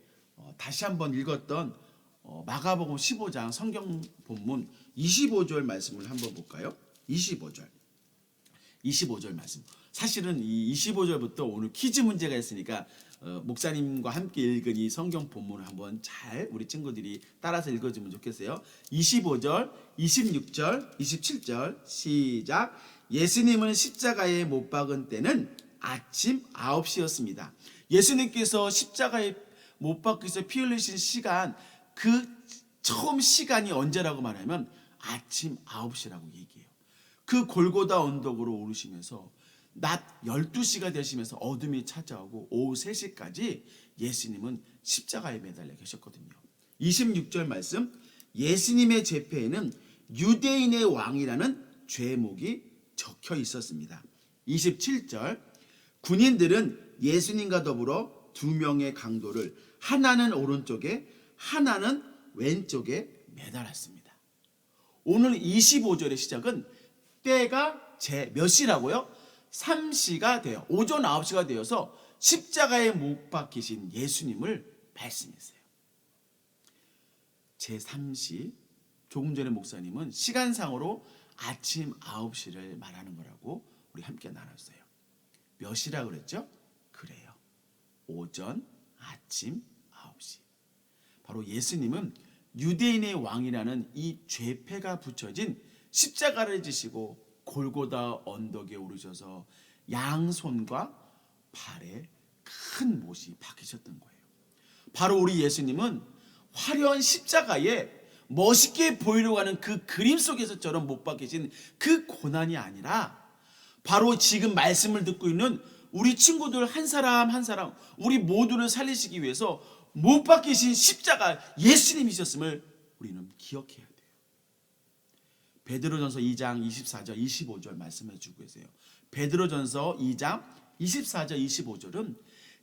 다시 한번 읽었던 마가복음 15장 성경 본문 25절 말씀을 한번 볼까요? 25절 말씀. 사실은 이 25절부터 오늘 퀴즈 문제가 있으니까 목사님과 함께 읽은 이 성경 본문을 한번 잘 우리 친구들이 따라서 읽어주면 좋겠어요. 25절, 26절, 27절 시작. 예수님은 십자가에 못 박은 때는 아침 9시였습니다. 예수님께서 십자가에 못 박혀서 피 흘리신 시간, 그 처음 시간이 언제라고 말하면 아침 9시라고 얘기해요. 그 골고다 언덕으로 오르시면서 낮 12시가 되시면서 어둠이 찾아오고 오후 3시까지 예수님은 십자가에 매달려 계셨거든요. 26절 말씀, 예수님의 제패에는 유대인의 왕이라는 죄목이 적혀 있었습니다. 27절, 군인들은 예수님과 더불어 두 명의 강도를 하나는 오른쪽에 하나는 왼쪽에 매달았습니다. 오늘 25절의 시작은 때가 몇 시라고요? 3시가 돼요. 오전 9시가 되어서 십자가에 못 박히신 예수님을 말씀했어요. 제3시, 조금 전에 목사님은 시간상으로 아침 9시를 말하는 거라고 우리 함께 나눴어요. 몇 시라 그랬죠? 그래요. 오전, 아침 9시. 바로 예수님은 유대인의 왕이라는 이 죄패가 붙여진 십자가를 지시고 골고다 언덕에 오르셔서 양손과 발에 큰 못이 박히셨던 거예요. 바로 우리 예수님은 화려한 십자가에 멋있게 보이려고 하는 그 그림 속에서처럼 못 박히신 그 고난이 아니라 바로 지금 말씀을 듣고 있는 우리 친구들 한 사람 한 사람 우리 모두를 살리시기 위해서 못 박히신 십자가 예수님이셨음을 우리는 기억해야 돼요. 베드로전서 2장 24절 25절 말씀해 주고 계세요. 베드로전서 2장 24절 25절은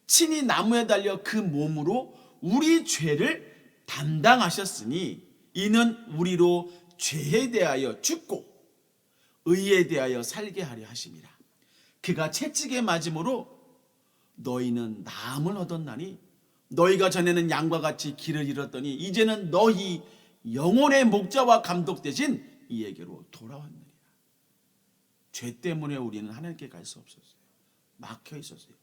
친히 나무에 달려 그 몸으로 우리 죄를 담당하셨으니 이는 우리로 죄에 대하여 죽고 의에 대하여 살게 하려 하심이라. 그가 채찍에 맞음으로 너희는 나음을 얻었나니 너희가 전에는 양과 같이 길을 잃었더니 이제는 너희 영혼의 목자와 감독 대신 이에게로 돌아왔느니라. 죄 때문에 우리는 하나님께 갈 수 없었어요. 막혀 있었어요.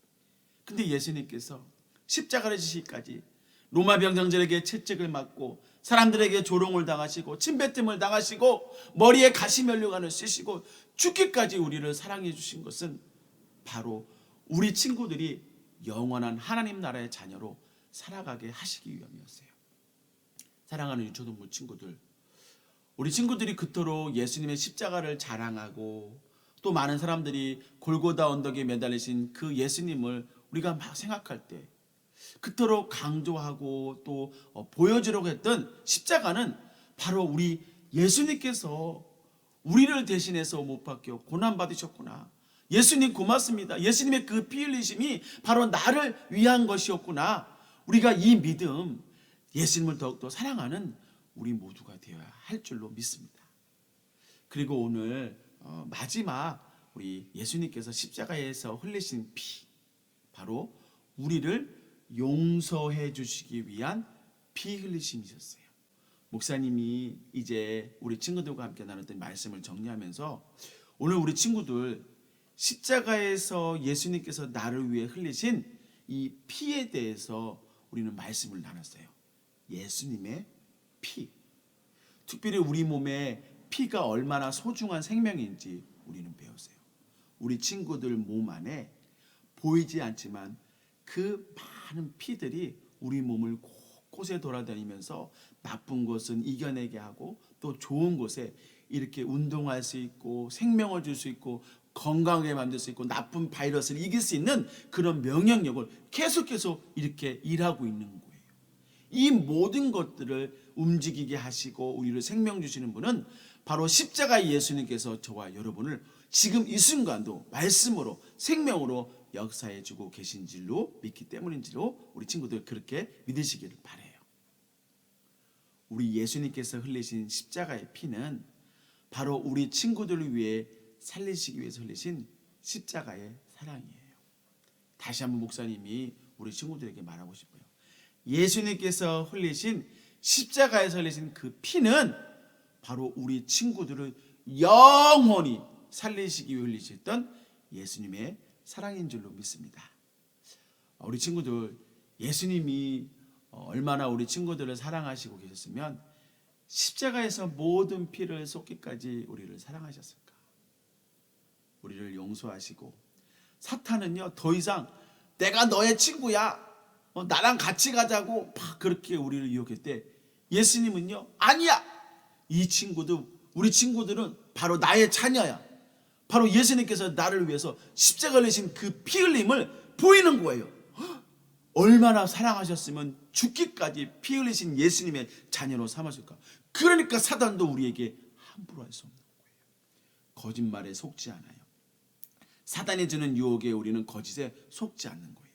근데 예수님께서 십자가를 지시기까지 로마 병정들에게 채찍을 맞고 사람들에게 조롱을 당하시고 침뱉음을 당하시고 머리에 가시면류관을 쓰시고 죽기까지 우리를 사랑해 주신 것은 바로 우리 친구들이 영원한 하나님 나라의 자녀로 살아가게 하시기 위함이었어요. 사랑하는 유초동부 친구들, 우리 친구들이 그토록 예수님의 십자가를 자랑하고 또 많은 사람들이 골고다 언덕에 매달리신 그 예수님을 우리가 막 생각할 때 그토록 강조하고 또 보여주려고 했던 십자가는 바로 우리 예수님께서 우리를 대신해서 못 박혀 고난받으셨구나. 예수님 고맙습니다. 예수님의 그 피 흘리심이 바로 나를 위한 것이었구나. 우리가 이 믿음, 예수님을 더욱더 사랑하는 우리 모두가 되어야 할 줄로 믿습니다. 그리고 오늘 마지막 우리 예수님께서 십자가에서 흘리신 피, 바로 우리를 용서해 주시기 위한 피 흘리심이셨어요. 목사님이 이제 우리 친구들과 함께 나눴던 말씀을 정리하면서 오늘 우리 친구들 십자가에서 예수님께서 나를 위해 흘리신 이 피에 대해서 우리는 말씀을 나눴어요. 예수님의 피. 특별히 우리 몸에 피가 얼마나 소중한 생명인지 우리는 배웠어요. 우리 친구들 몸 안에 보이지 않지만 그 많은 피들이 우리 몸을 곳곳에 돌아다니면서 나쁜 것은 이겨내게 하고 또 좋은 곳에 이렇게 운동할 수 있고 생명을 줄 수 있고 건강하게 만들 수 있고 나쁜 바이러스를 이길 수 있는 그런 명령력을 계속 이렇게 일하고 있는 거예요. 이 모든 것들을 움직이게 하시고 우리를 생명 주시는 분은 바로 십자가의 예수님께서 저와 여러분을 지금 이 순간도 말씀으로 생명으로 역사해 주고 계신 줄로 믿기 때문인지로 우리 친구들 그렇게 믿으시기를 바라요. 우리 예수님께서 흘리신 십자가의 피는 바로 우리 친구들을 위해 살리시기 위해서 흘리신 십자가의 사랑이에요. 다시 한번 목사님이 우리 친구들에게 말하고 싶어요. 예수님께서 흘리신 십자가에서 흘리신 그 피는 바로 우리 친구들을 영원히 살리시기 위해 흘리셨던 예수님의 사랑인 줄로 믿습니다. 우리 친구들, 예수님이 얼마나 우리 친구들을 사랑하시고 계셨으면 십자가에서 모든 피를 쏟기까지 우리를 사랑하셨을까? 우리를 용서하시고, 사탄은요 더 이상 내가 너의 친구야, 나랑 같이 가자고 막 그렇게 우리를 유혹할 때, 예수님은요 아니야, 이 친구도, 우리 친구들은 바로 나의 자녀야. 바로 예수님께서 나를 위해서 십자가를 내신 그 피 흘림을 보이는 거예요. 얼마나 사랑하셨으면 죽기까지 피 흘리신 예수님의 자녀로 삼으실까? 그러니까 사단도 우리에게 함부로 할 수 없는 거예요. 거짓말에 속지 않아요. 사단이 주는 유혹에 우리는 거짓에 속지 않는 거예요.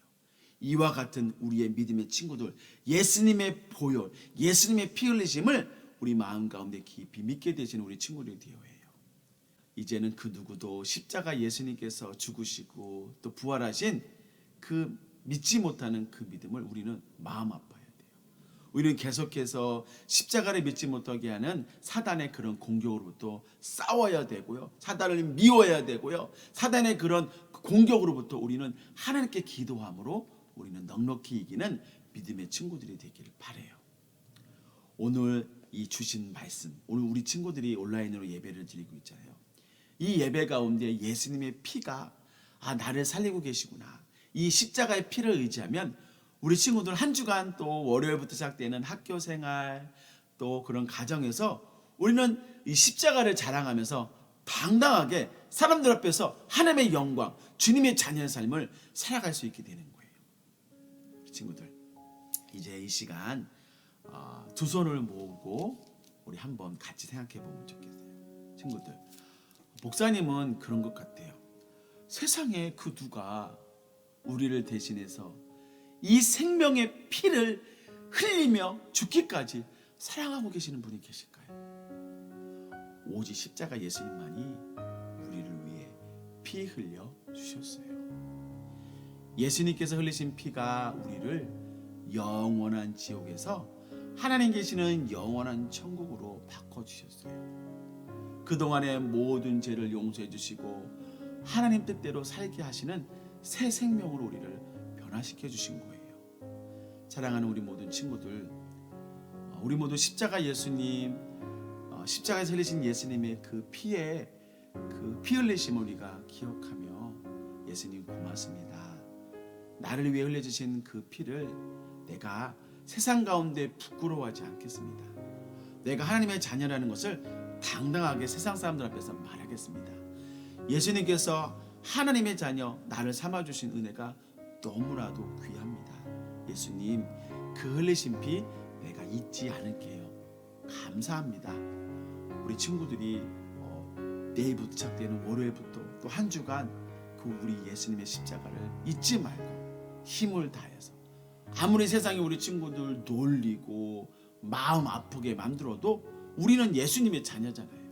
이와 같은 우리의 믿음의 친구들, 예수님의 보혈, 예수님의 피 흘리심을 우리 마음 가운데 깊이 믿게 되시는 우리 친구들이 되어야 해요. 이제는 그 누구도 십자가 예수님께서 죽으시고 또 부활하신 그 믿지 못하는 그 믿음을 우리는 마음 아파야 돼요. 우리는 계속해서 십자가를 믿지 못하게 하는 사단의 그런 공격으로부터 싸워야 되고요. 사단을 미워해야 되고요. 사단의 그런 공격으로부터 우리는 하나님께 기도함으로 우리는 넉넉히 이기는 믿음의 친구들이 되기를 바라요. 오늘 이 주신 말씀, 오늘 우리 친구들이 온라인으로 예배를 드리고 있잖아요. 이 예배 가운데 예수님의 피가 나를 살리고 계시구나, 이 십자가의 피를 의지하면 우리 친구들 한 주간 또 월요일부터 시작되는 학교 생활 또 그런 가정에서 우리는 이 십자가를 자랑하면서 당당하게 사람들 앞에서 하나님의 영광, 주님의 자녀의 삶을 살아갈 수 있게 되는 거예요. 우리 친구들, 이제 이 시간 두 손을 모으고 우리 한번 같이 생각해 보면 좋겠어요. 친구들, 목사님은 그런 것 같아요. 세상에 그 누가 우리를 대신해서 이 생명의 피를 흘리며 죽기까지 사랑하고 계시는 분이 계실까요? 오직 십자가 예수님만이 우리를 위해 피 흘려 주셨어요. 예수님께서 흘리신 피가 우리를 영원한 지옥에서 하나님 계시는 영원한 천국으로 바꿔주셨어요. 그동안의 모든 죄를 용서해 주시고 하나님 뜻대로 살게 하시는 새 생명으로 우리를 변화시켜 주신 거예요. 사랑하는 우리 모든 친구들, 우리 모두 십자가 예수님, 십자가에서 흘리신 예수님의 그 피의 그 피 흘리심을 우리가 기억하며, 예수님 고맙습니다. 나를 위해 흘려주신 그 피를 내가 세상 가운데 부끄러워하지 않겠습니다. 내가 하나님의 자녀라는 것을 당당하게 세상 사람들 앞에서 말하겠습니다. 예수님께서 하나님의 자녀 나를 삼아주신 은혜가 너무나도 귀합니다. 예수님, 그 흘리신 피 내가 잊지 않을게요. 감사합니다. 우리 친구들이 내일부터 시작되는 월요일부터 또 한 주간 그 우리 예수님의 십자가를 잊지 말고 힘을 다해서, 아무리 세상이 우리 친구들 놀리고 마음 아프게 만들어도 우리는 예수님의 자녀잖아요.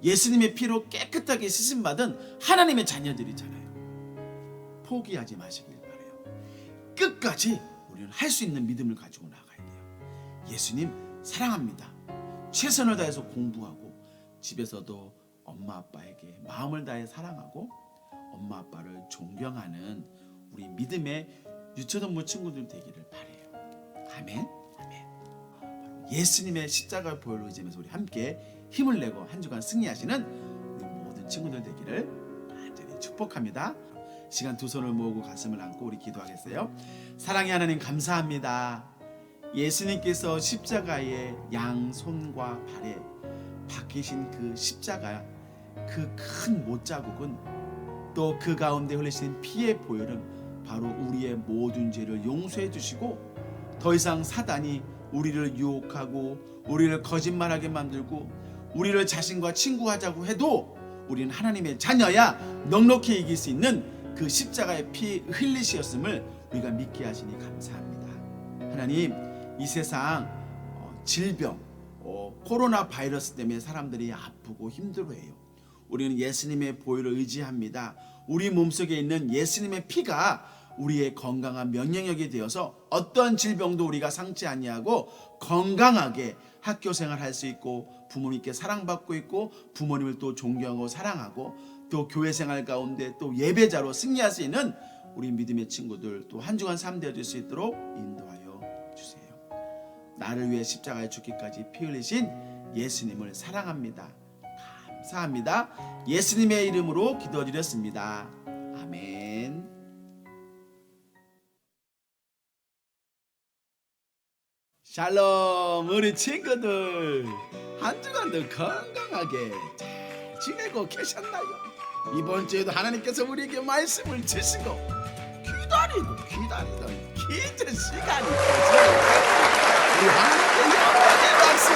예수님의 피로 깨끗하게 씻음받은 하나님의 자녀들이잖아요. 포기하지 마시길 바라요. 끝까지 우리는 할 수 있는 믿음을 가지고 나가야 돼요. 예수님 사랑합니다. 최선을 다해서 공부하고 집에서도 엄마 아빠에게 마음을 다해 사랑하고 엄마 아빠를 존경하는 우리 믿음의 유초동부 친구들 되기를 바라요. 아멘. 아멘. 바로 예수님의 십자가 보혈로 의지하면서 우리 함께 힘을 내고 한 주간 승리하시는 우리 모든 친구들 되기를 간절히 축복합니다. 시간 두 손을 모으고 가슴을 안고 우리 기도하겠어요. 사랑의 하나님 감사합니다. 예수님께서 십자가의 양손과 발에 박히신 그 십자가, 그 큰 못자국은, 또 그 가운데 흘리신 피의 보혈은 바로 우리의 모든 죄를 용서해 주시고, 더 이상 사단이 우리를 유혹하고 우리를 거짓말하게 만들고 우리를 자신과 친구하자고 해도 우리는 하나님의 자녀야 넉넉히 이길 수 있는 그 십자가의 피 흘리시었음을 우리가 믿게 하시니 감사합니다. 하나님, 이 세상 질병, 코로나 바이러스 때문에 사람들이 아프고 힘들어해요. 우리는 예수님의 보혈을 의지합니다. 우리 몸속에 있는 예수님의 피가 우리의 건강한 면역력이 되어서 어떤 질병도 우리가 상치 아니하고 건강하게 학교 생활할 수 있고, 부모님께 사랑받고 있고, 부모님을 또 존경하고 사랑하고, 또 교회 생활 가운데 또 예배자로 승리할 수 있는 우리 믿음의 친구들, 또 한 주간 삶 되어질 수 있도록 인도하여 주세요. 나를 위해 십자가에 죽기까지 피 흘리신 예수님을 사랑합니다. 감사합니다. 예수님의 이름으로 기도드렸습니다. 아멘. 샬롬, 우리 친구들, 한 주간도 건강하게 잘 지내고 계셨나요? 이번 주에도 하나님께서 우리에게 말씀을 주시고 기다리던 기도 시간이 우리 하나님께 영광의 박수.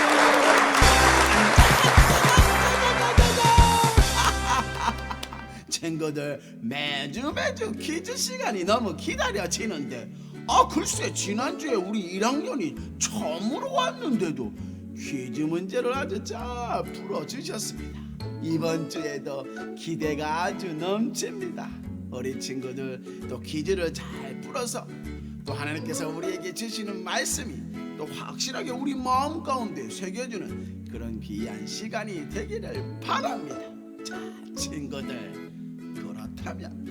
친구들, 매주 퀴즈 시간이 너무 기다려지는데, 글쎄 지난주에 우리 1학년이 처음으로 왔는데도 퀴즈 문제를 아주 잘 풀어주셨습니다. 이번 주에도 기대가 아주 넘칩니다. 우리 친구들 또 퀴즈를 잘 풀어서 또 하나님께서 우리에게 주시는 말씀이 또 확실하게 우리 마음 가운데 새겨주는 그런 귀한 시간이 되기를 바랍니다. 자, 친구들, 그렇다면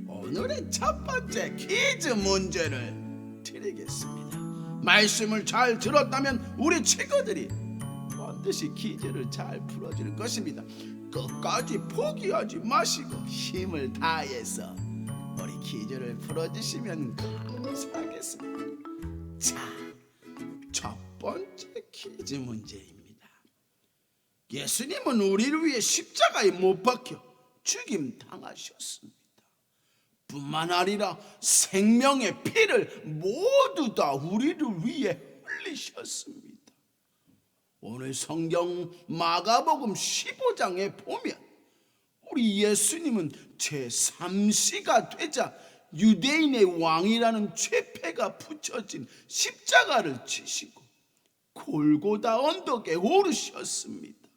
오늘의 첫 번째 퀴즈 문제를 드리겠습니다. 말씀을 잘 들었다면 우리 친구들이 반드시 퀴즈를 잘 풀어줄 것입니다. 끝까지 포기하지 마시고 힘을 다해서 우리 퀴즈를 풀어주시면 감사하겠습니다. 자, 첫 번째 퀴즈 문제입니다. 예수님은 우리를 위해 십자가에 못 박혀 죽임 당하셨습니다. 뿐만 아니라 생명의 피를 모두 다 우리를 위해 흘리셨습니다. 오늘 성경 마가복음 15장에 보면 우리 예수님은 제3시가 되자 유대인의 왕이라는 죄패가 붙여진 십자가를 지시고 골고다 언덕에 오르셨습니다.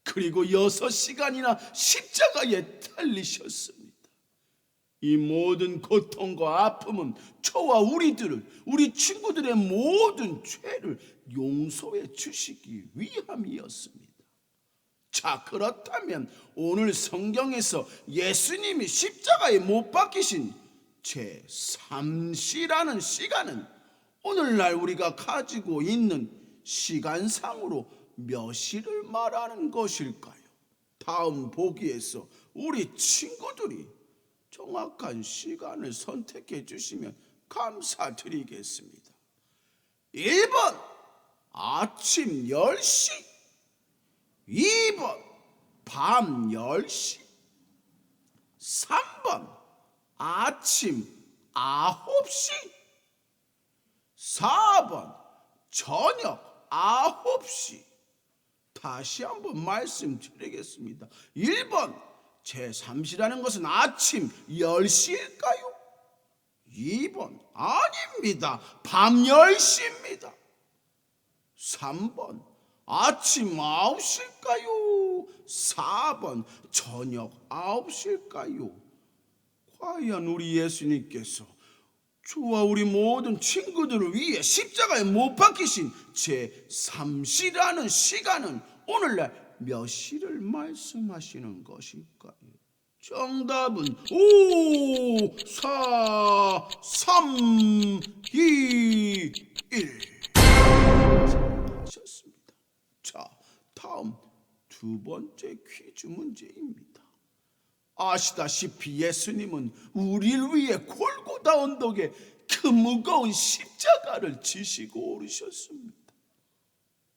그리고 6시간이나 십자가에 달리셨습니다. 이 모든 고통과 아픔은 저와 우리 친구들의 모든 죄를 용서해 주시기 위함이었습니다. 자, 그렇다면 오늘 성경에서 예수님이 십자가에 못 박히신 제3시라는 시간은 오늘날 우리가 가지고 있는 시간상으로 몇 시를 말하는 것일까요? 다음 보기에서 우리 친구들이 정확한 시간을 선택해 주시면 감사드리겠습니다. 1번 아침 10시, 2번 밤 10시, 3번 아침 9시, 4번 저녁 9시. 다시 한번 말씀드리겠습니다. 1번 제3시라는 것은 아침 10시일까요? 2번 아닙니다. 밤 10시입니다. 3번 아침 9시일까요? 4번 저녁 9시일까요? 과연 우리 예수님께서 저와 우리 모든 친구들을 위해 십자가에 못 박히신 제3시라는 시간은 오늘날 몇 시를 말씀하시는 것일까요? 정답은 5, 4, 3, 2, 1. 하셨습니다. 자, 다음 두 번째 퀴즈 문제입니다. 아시다시피 예수님은 우리를 위해 골고다 언덕에 그 그 무거운 십자가를 지시고 오르셨습니다.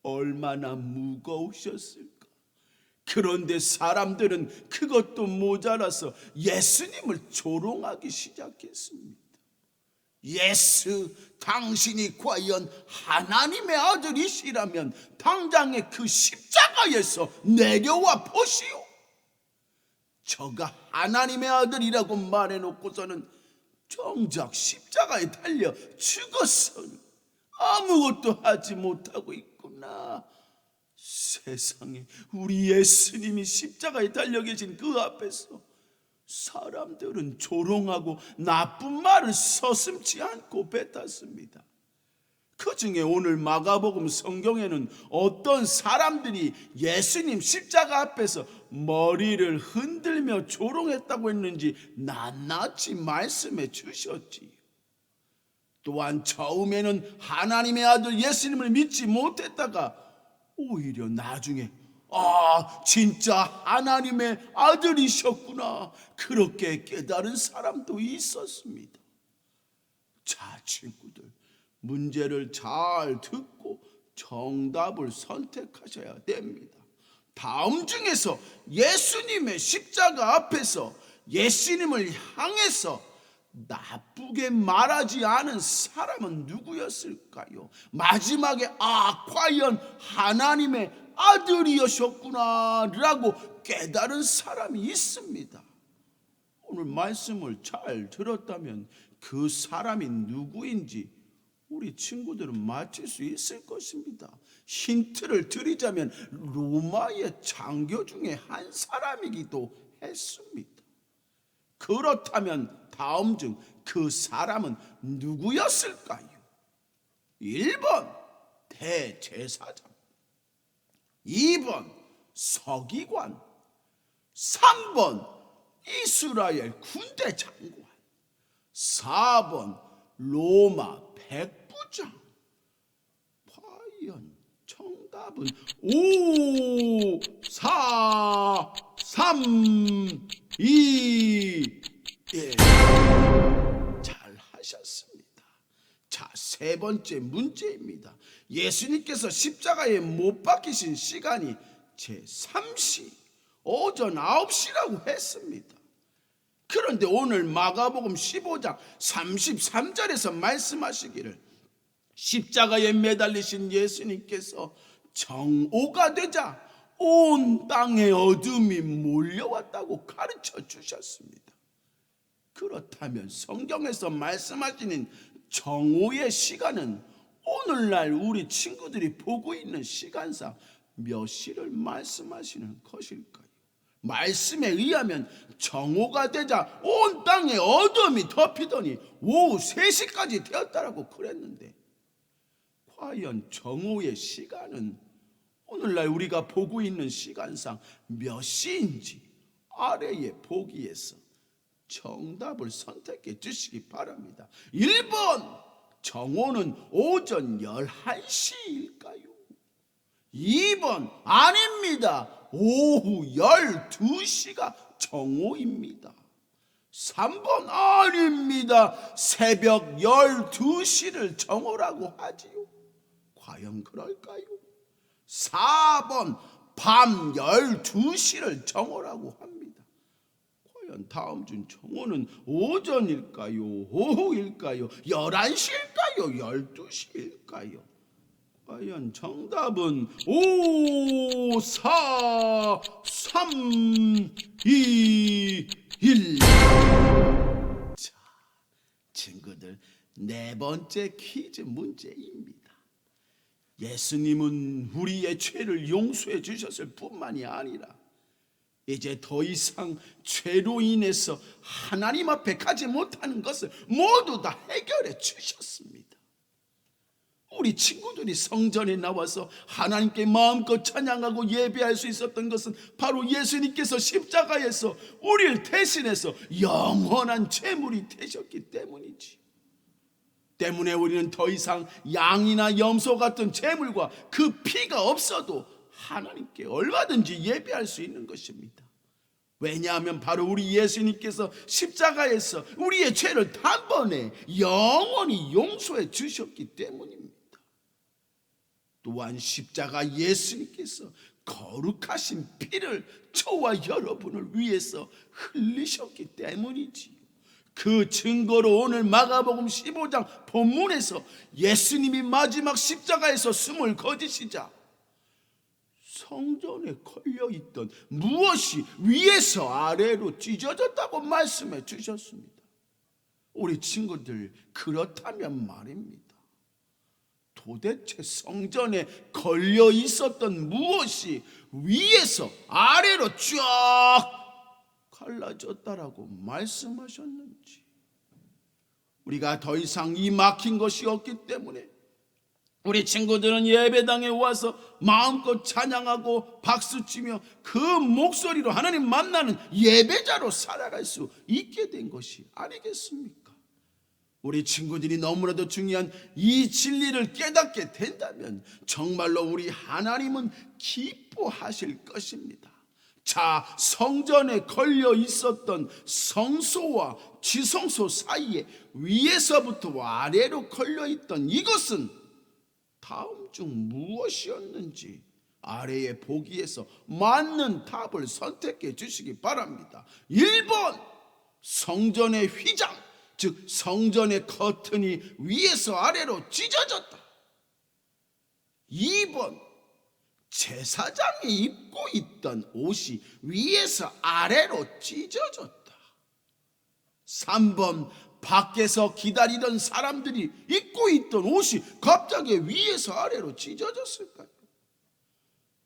얼마나 무거우셨을까? 그런데 사람들은 그것도 모자라서 예수님을 조롱하기 시작했습니다. 예수, 당신이 과연 하나님의 아들이시라면 당장에 그 십자가에서 내려와 보시오. 저가 하나님의 아들이라고 말해놓고서는 정작 십자가에 달려 죽어서는 아무것도 하지 못하고 있구나. 세상에, 우리 예수님이 십자가에 달려 계신 그 앞에서 사람들은 조롱하고 나쁜 말을 서슴지 않고 뱉었습니다. 그 중에 오늘 마가복음 성경에는 어떤 사람들이 예수님 십자가 앞에서 머리를 흔들며 조롱했다고 했는지 낱낱이 말씀해 주셨지요. 또한 처음에는 하나님의 아들 예수님을 믿지 못했다가 오히려 나중에 진짜 하나님의 아들이셨구나, 그렇게 깨달은 사람도 있었습니다. 자, 친구들, 문제를 잘 듣고 정답을 선택하셔야 됩니다. 다음 중에서 예수님의 십자가 앞에서 예수님을 향해서 나쁘게 말하지 않은 사람은 누구였을까요? 마지막에 과연 하나님의 아들이셨구나 라고 깨달은 사람이 있습니다. 오늘 말씀을 잘 들었다면 그 사람이 누구인지 우리 친구들은 맞힐 수 있을 것입니다. 힌트를 드리자면 로마의 장교 중에 한 사람이기도 했습니다. 그렇다면 다음 중 그 사람은 누구였을까요? 1번 대제사장, 2번 서기관, 3번 이스라엘 군대 장관, 4번 로마 백부장. 과연 정답은 5, 4, 3, 2, 1. 잘 하셨습니다. 자, 세 번째 문제입니다. 예수님께서 십자가에 못 박히신 시간이 제3시 오전 9시라고 했습니다. 그런데 오늘 마가복음 15장 33절에서 말씀하시기를 십자가에 매달리신 예수님께서 정오가 되자 온 땅에 어둠이 몰려왔다고 가르쳐 주셨습니다. 그렇다면 성경에서 말씀하시는 정오의 시간은 오늘날 우리 친구들이 보고 있는 시간상 몇 시를 말씀하시는 것일까요? 말씀에 의하면 정오가 되자 온 땅에 어둠이 덮이더니 오후 3시까지 되었다라고 그랬는데, 과연 정오의 시간은 오늘날 우리가 보고 있는 시간상 몇 시인지 아래의 보기에서 정답을 선택해 주시기 바랍니다. 1번 정오는 오전 11시일까요? 2번 아닙니다. 오후 12시가 정오입니다. 3번 아닙니다. 새벽 12시를 정오라고 하지요. 과연 그럴까요? 4번 밤 12시를 정오라고 합니다. 과연 다음 중 정오는 오전일까요? 오후일까요? 11시일까요? 12시일까요? 과연 정답은 5, 4, 3, 2, 1. 자, 친구들, 네 번째 퀴즈 문제입니다. 예수님은 우리의 죄를 용서해 주셨을 뿐만이 아니라 이제 더 이상 죄로 인해서 하나님 앞에 가지 못하는 것을 모두 다 해결해 주셨습니다. 우리 친구들이 성전에 나와서 하나님께 마음껏 찬양하고 예배할 수 있었던 것은 바로 예수님께서 십자가에서 우리를 대신해서 영원한 제물이 되셨기 때문이지. 때문에 우리는 더 이상 양이나 염소 같은 제물과 그 피가 없어도 하나님께 얼마든지 예배할 수 있는 것입니다. 왜냐하면 바로 우리 예수님께서 십자가에서 우리의 죄를 단번에 영원히 용서해 주셨기 때문입니다. 또한 십자가 예수님께서 거룩하신 피를 저와 여러분을 위해서 흘리셨기 때문이지요. 그 증거로 오늘 마가복음 15장 본문에서 예수님이 마지막 십자가에서 숨을 거두시자 성전에 걸려있던 무엇이 위에서 아래로 찢어졌다고 말씀해 주셨습니다. 우리 친구들, 그렇다면 말입니다. 도대체 성전에 걸려 있었던 무엇이 위에서 아래로 쫙 갈라졌다라고 말씀하셨는지, 우리가 더 이상 이 막힌 것이 없기 때문에 우리 친구들은 예배당에 와서 마음껏 찬양하고 박수치며 그 목소리로 하나님 만나는 예배자로 살아갈 수 있게 된 것이 아니겠습니까? 우리 친구들이 너무나도 중요한 이 진리를 깨닫게 된다면 정말로 우리 하나님은 기뻐하실 것입니다. 자, 성전에 걸려 있었던 성소와 지성소 사이에 위에서부터 아래로 걸려 있던 이것은 다음 중 무엇이었는지 아래의 보기에서 맞는 답을 선택해 주시기 바랍니다. 1번, 성전의 휘장, 즉 성전의 커튼이 위에서 아래로 찢어졌다. 2번, 제사장이 입고 있던 옷이 위에서 아래로 찢어졌다. 3번, 밖에서 기다리던 사람들이 입고 있던 옷이 갑자기 위에서 아래로 찢어졌을까요?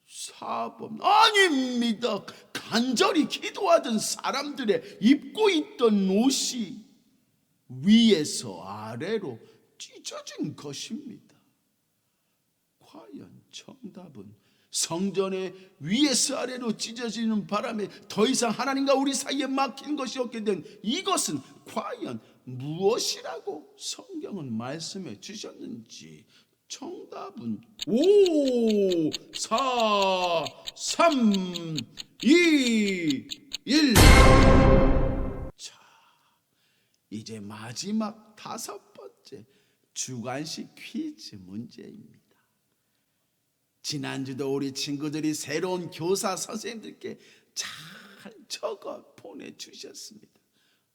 4번, 아닙니다. 간절히 기도하던 사람들의 입고 있던 옷이 위에서 아래로 찢어진 것입니다. 과연 정답은 성전의 위에서 아래로 찢어지는 바람에 더 이상 하나님과 우리 사이에 막힌 것이 없게 된 이것은 과연 무엇이라고 성경은 말씀해 주셨는지, 정답은 5, 4, 3, 2, 1. 자, 이제 마지막 5번째 주관식 퀴즈 문제입니다. 지난주도 우리 친구들이 새로운 교사 선생님들께 잘 적어 보내주셨습니다.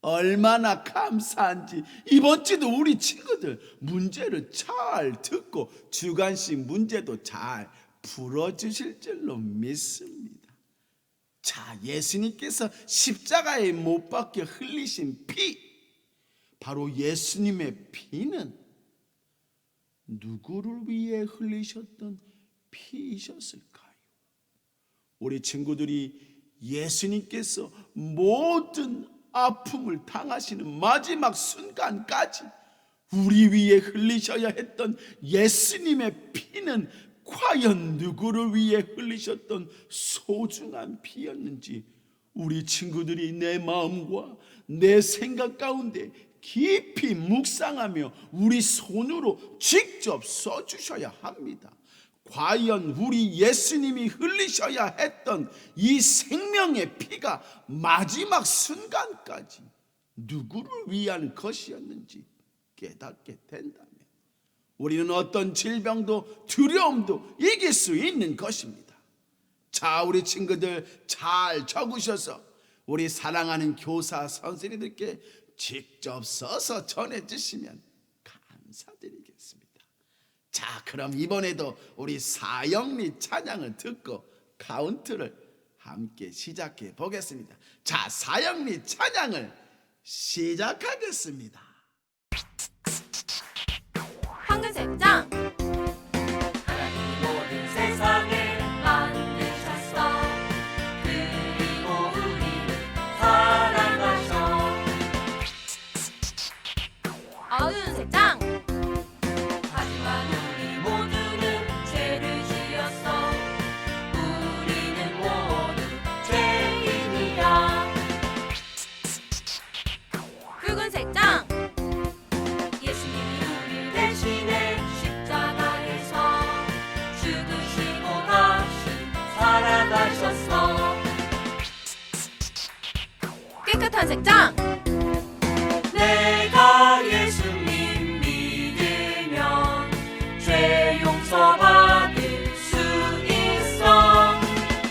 얼마나 감사한지 이번 주도 우리 친구들 문제를 잘 듣고 주관식 문제도 잘 풀어주실 줄로 믿습니다. 자, 예수님께서 십자가에 못 박혀 흘리신 피, 바로 예수님의 피는 누구를 위해 흘리셨던 피이셨을까요? 우리 친구들이 예수님께서 모든 아픔을 당하시는 마지막 순간까지 우리 위에 흘리셔야 했던 예수님의 피는 과연 누구를 위해 흘리셨던 소중한 피였는지 우리 친구들이 내 마음과 내 생각 가운데 깊이 묵상하며 우리 손으로 직접 써주셔야 합니다. 과연 우리 예수님이 흘리셔야 했던 이 생명의 피가 마지막 순간까지 누구를 위한 것이었는지 깨닫게 된다면 우리는 어떤 질병도 두려움도 이길 수 있는 것입니다. 자, 우리 친구들 잘 적으셔서 우리 사랑하는 교사 선생님들께 직접 써서 전해주시면 감사드리겠습니다. 자, 그럼 이번에도 우리 사형리 찬양을 듣고 카운트를 함께 시작해 보겠습니다. 자, 사형리 찬양을 시작하겠습니다. 황금색장 하나님이 모든 세상을 만드셨어. 그리고 우리를 사랑하셔. 어두운색장 하지만 우리 모두는 죄를 지었어. 우리는 모두 죄인이야. 붉은색장 예수님이 우리 대신에 십자가에 색장 내가 예수님 믿으면 죄 용서받을 수 있어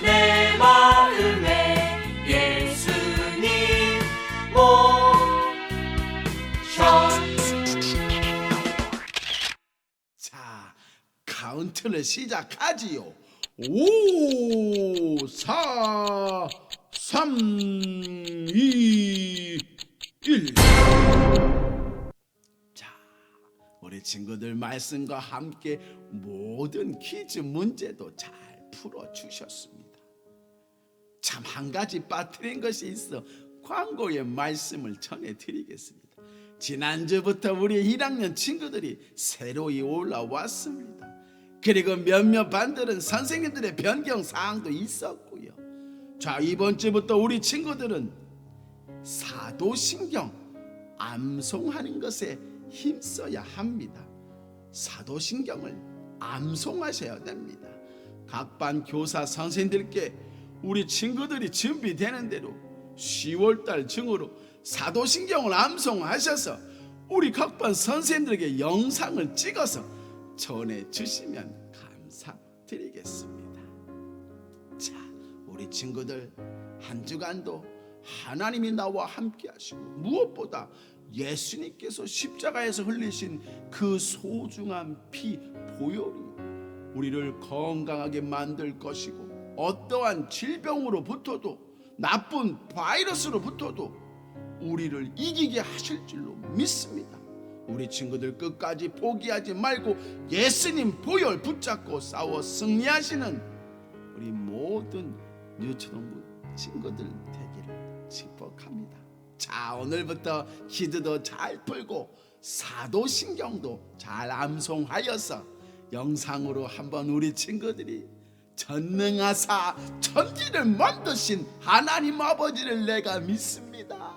내 마음에 예수님 모셔 자, 카운트를 시작하지요. 5, 4, 3, 2, 1. 자, 우리 친구들 말씀과 함께 모든 퀴즈 문제도 잘 풀어주셨습니다. 참 한 가지 빠뜨린 것이 있어 광고의 말씀을 전해드리겠습니다. 지난주부터 우리 1학년 친구들이 새로이 올라왔습니다. 그리고 몇몇 반들은 선생님들의 변경 사항도 있었고요. 자, 이번 주부터 우리 친구들은 사도신경 암송하는 것에 힘써야 합니다. 사도신경을 암송하셔야 됩니다. 각 반 교사 선생님들께 우리 친구들이 준비되는 대로 10월달 중으로 사도신경을 암송하셔서 우리 각 반 선생님들에게 영상을 찍어서 전해주시면 감사드리겠습니다. 자, 우리 친구들 한 주간도 하나님이 나와 함께 하시고 무엇보다 예수님께서 십자가에서 흘리신 그 소중한 피 보혈이 우리를 건강하게 만들 것이고 어떠한 질병으로부터도 나쁜 바이러스로부터도 우리를 이기게 하실 줄로 믿습니다. 우리 친구들 끝까지 포기하지 말고 예수님 보혈 붙잡고 싸워 승리하시는 우리 모든 유초동부 친구들 되기를 축복합니다. 자, 오늘부터 퀴즈도 잘 풀고 사도신경도 잘 암송하여서 영상으로 한번 우리 친구들이 전능하사 천지를 만드신 하나님 아버지를 내가 믿습니다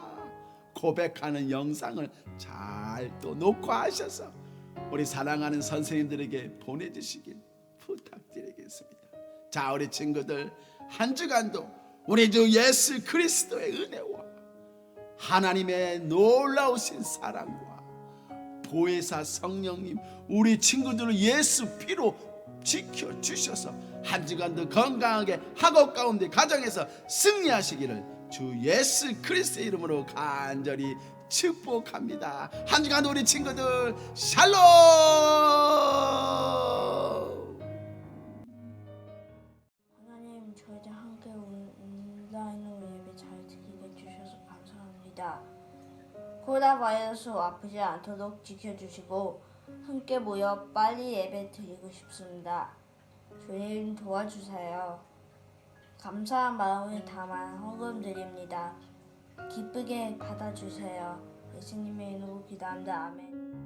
고백하는 영상을 잘 또 녹화하셔서 우리 사랑하는 선생님들에게 보내주시길 부탁드리겠습니다. 자, 우리 친구들 한 주간도 우리 주 예수 그리스도의 은혜와 하나님의 놀라우신 사랑과 보혜사 성령님 우리 친구들을 예수 피로 지켜주셔서 한 주간도 건강하게 학업 가운데 가정에서 승리하시기를 주 예수 그리스도의 이름으로 간절히 축복합니다. 한 주간도 우리 친구들 샬롬. 하나님, 저희들 함께 온라인으로 예배 잘 드리게 해주셔서 감사합니다. 코로나 바이러스로 아프지 않도록 지켜주시고 함께 모여 빨리 예배 드리고 싶습니다. 주님 도와주세요. 감사한 마음을 담아 헌금 드립니다. 기쁘게 받아주세요. 예수님의 이름으로 기도합니다. 아멘.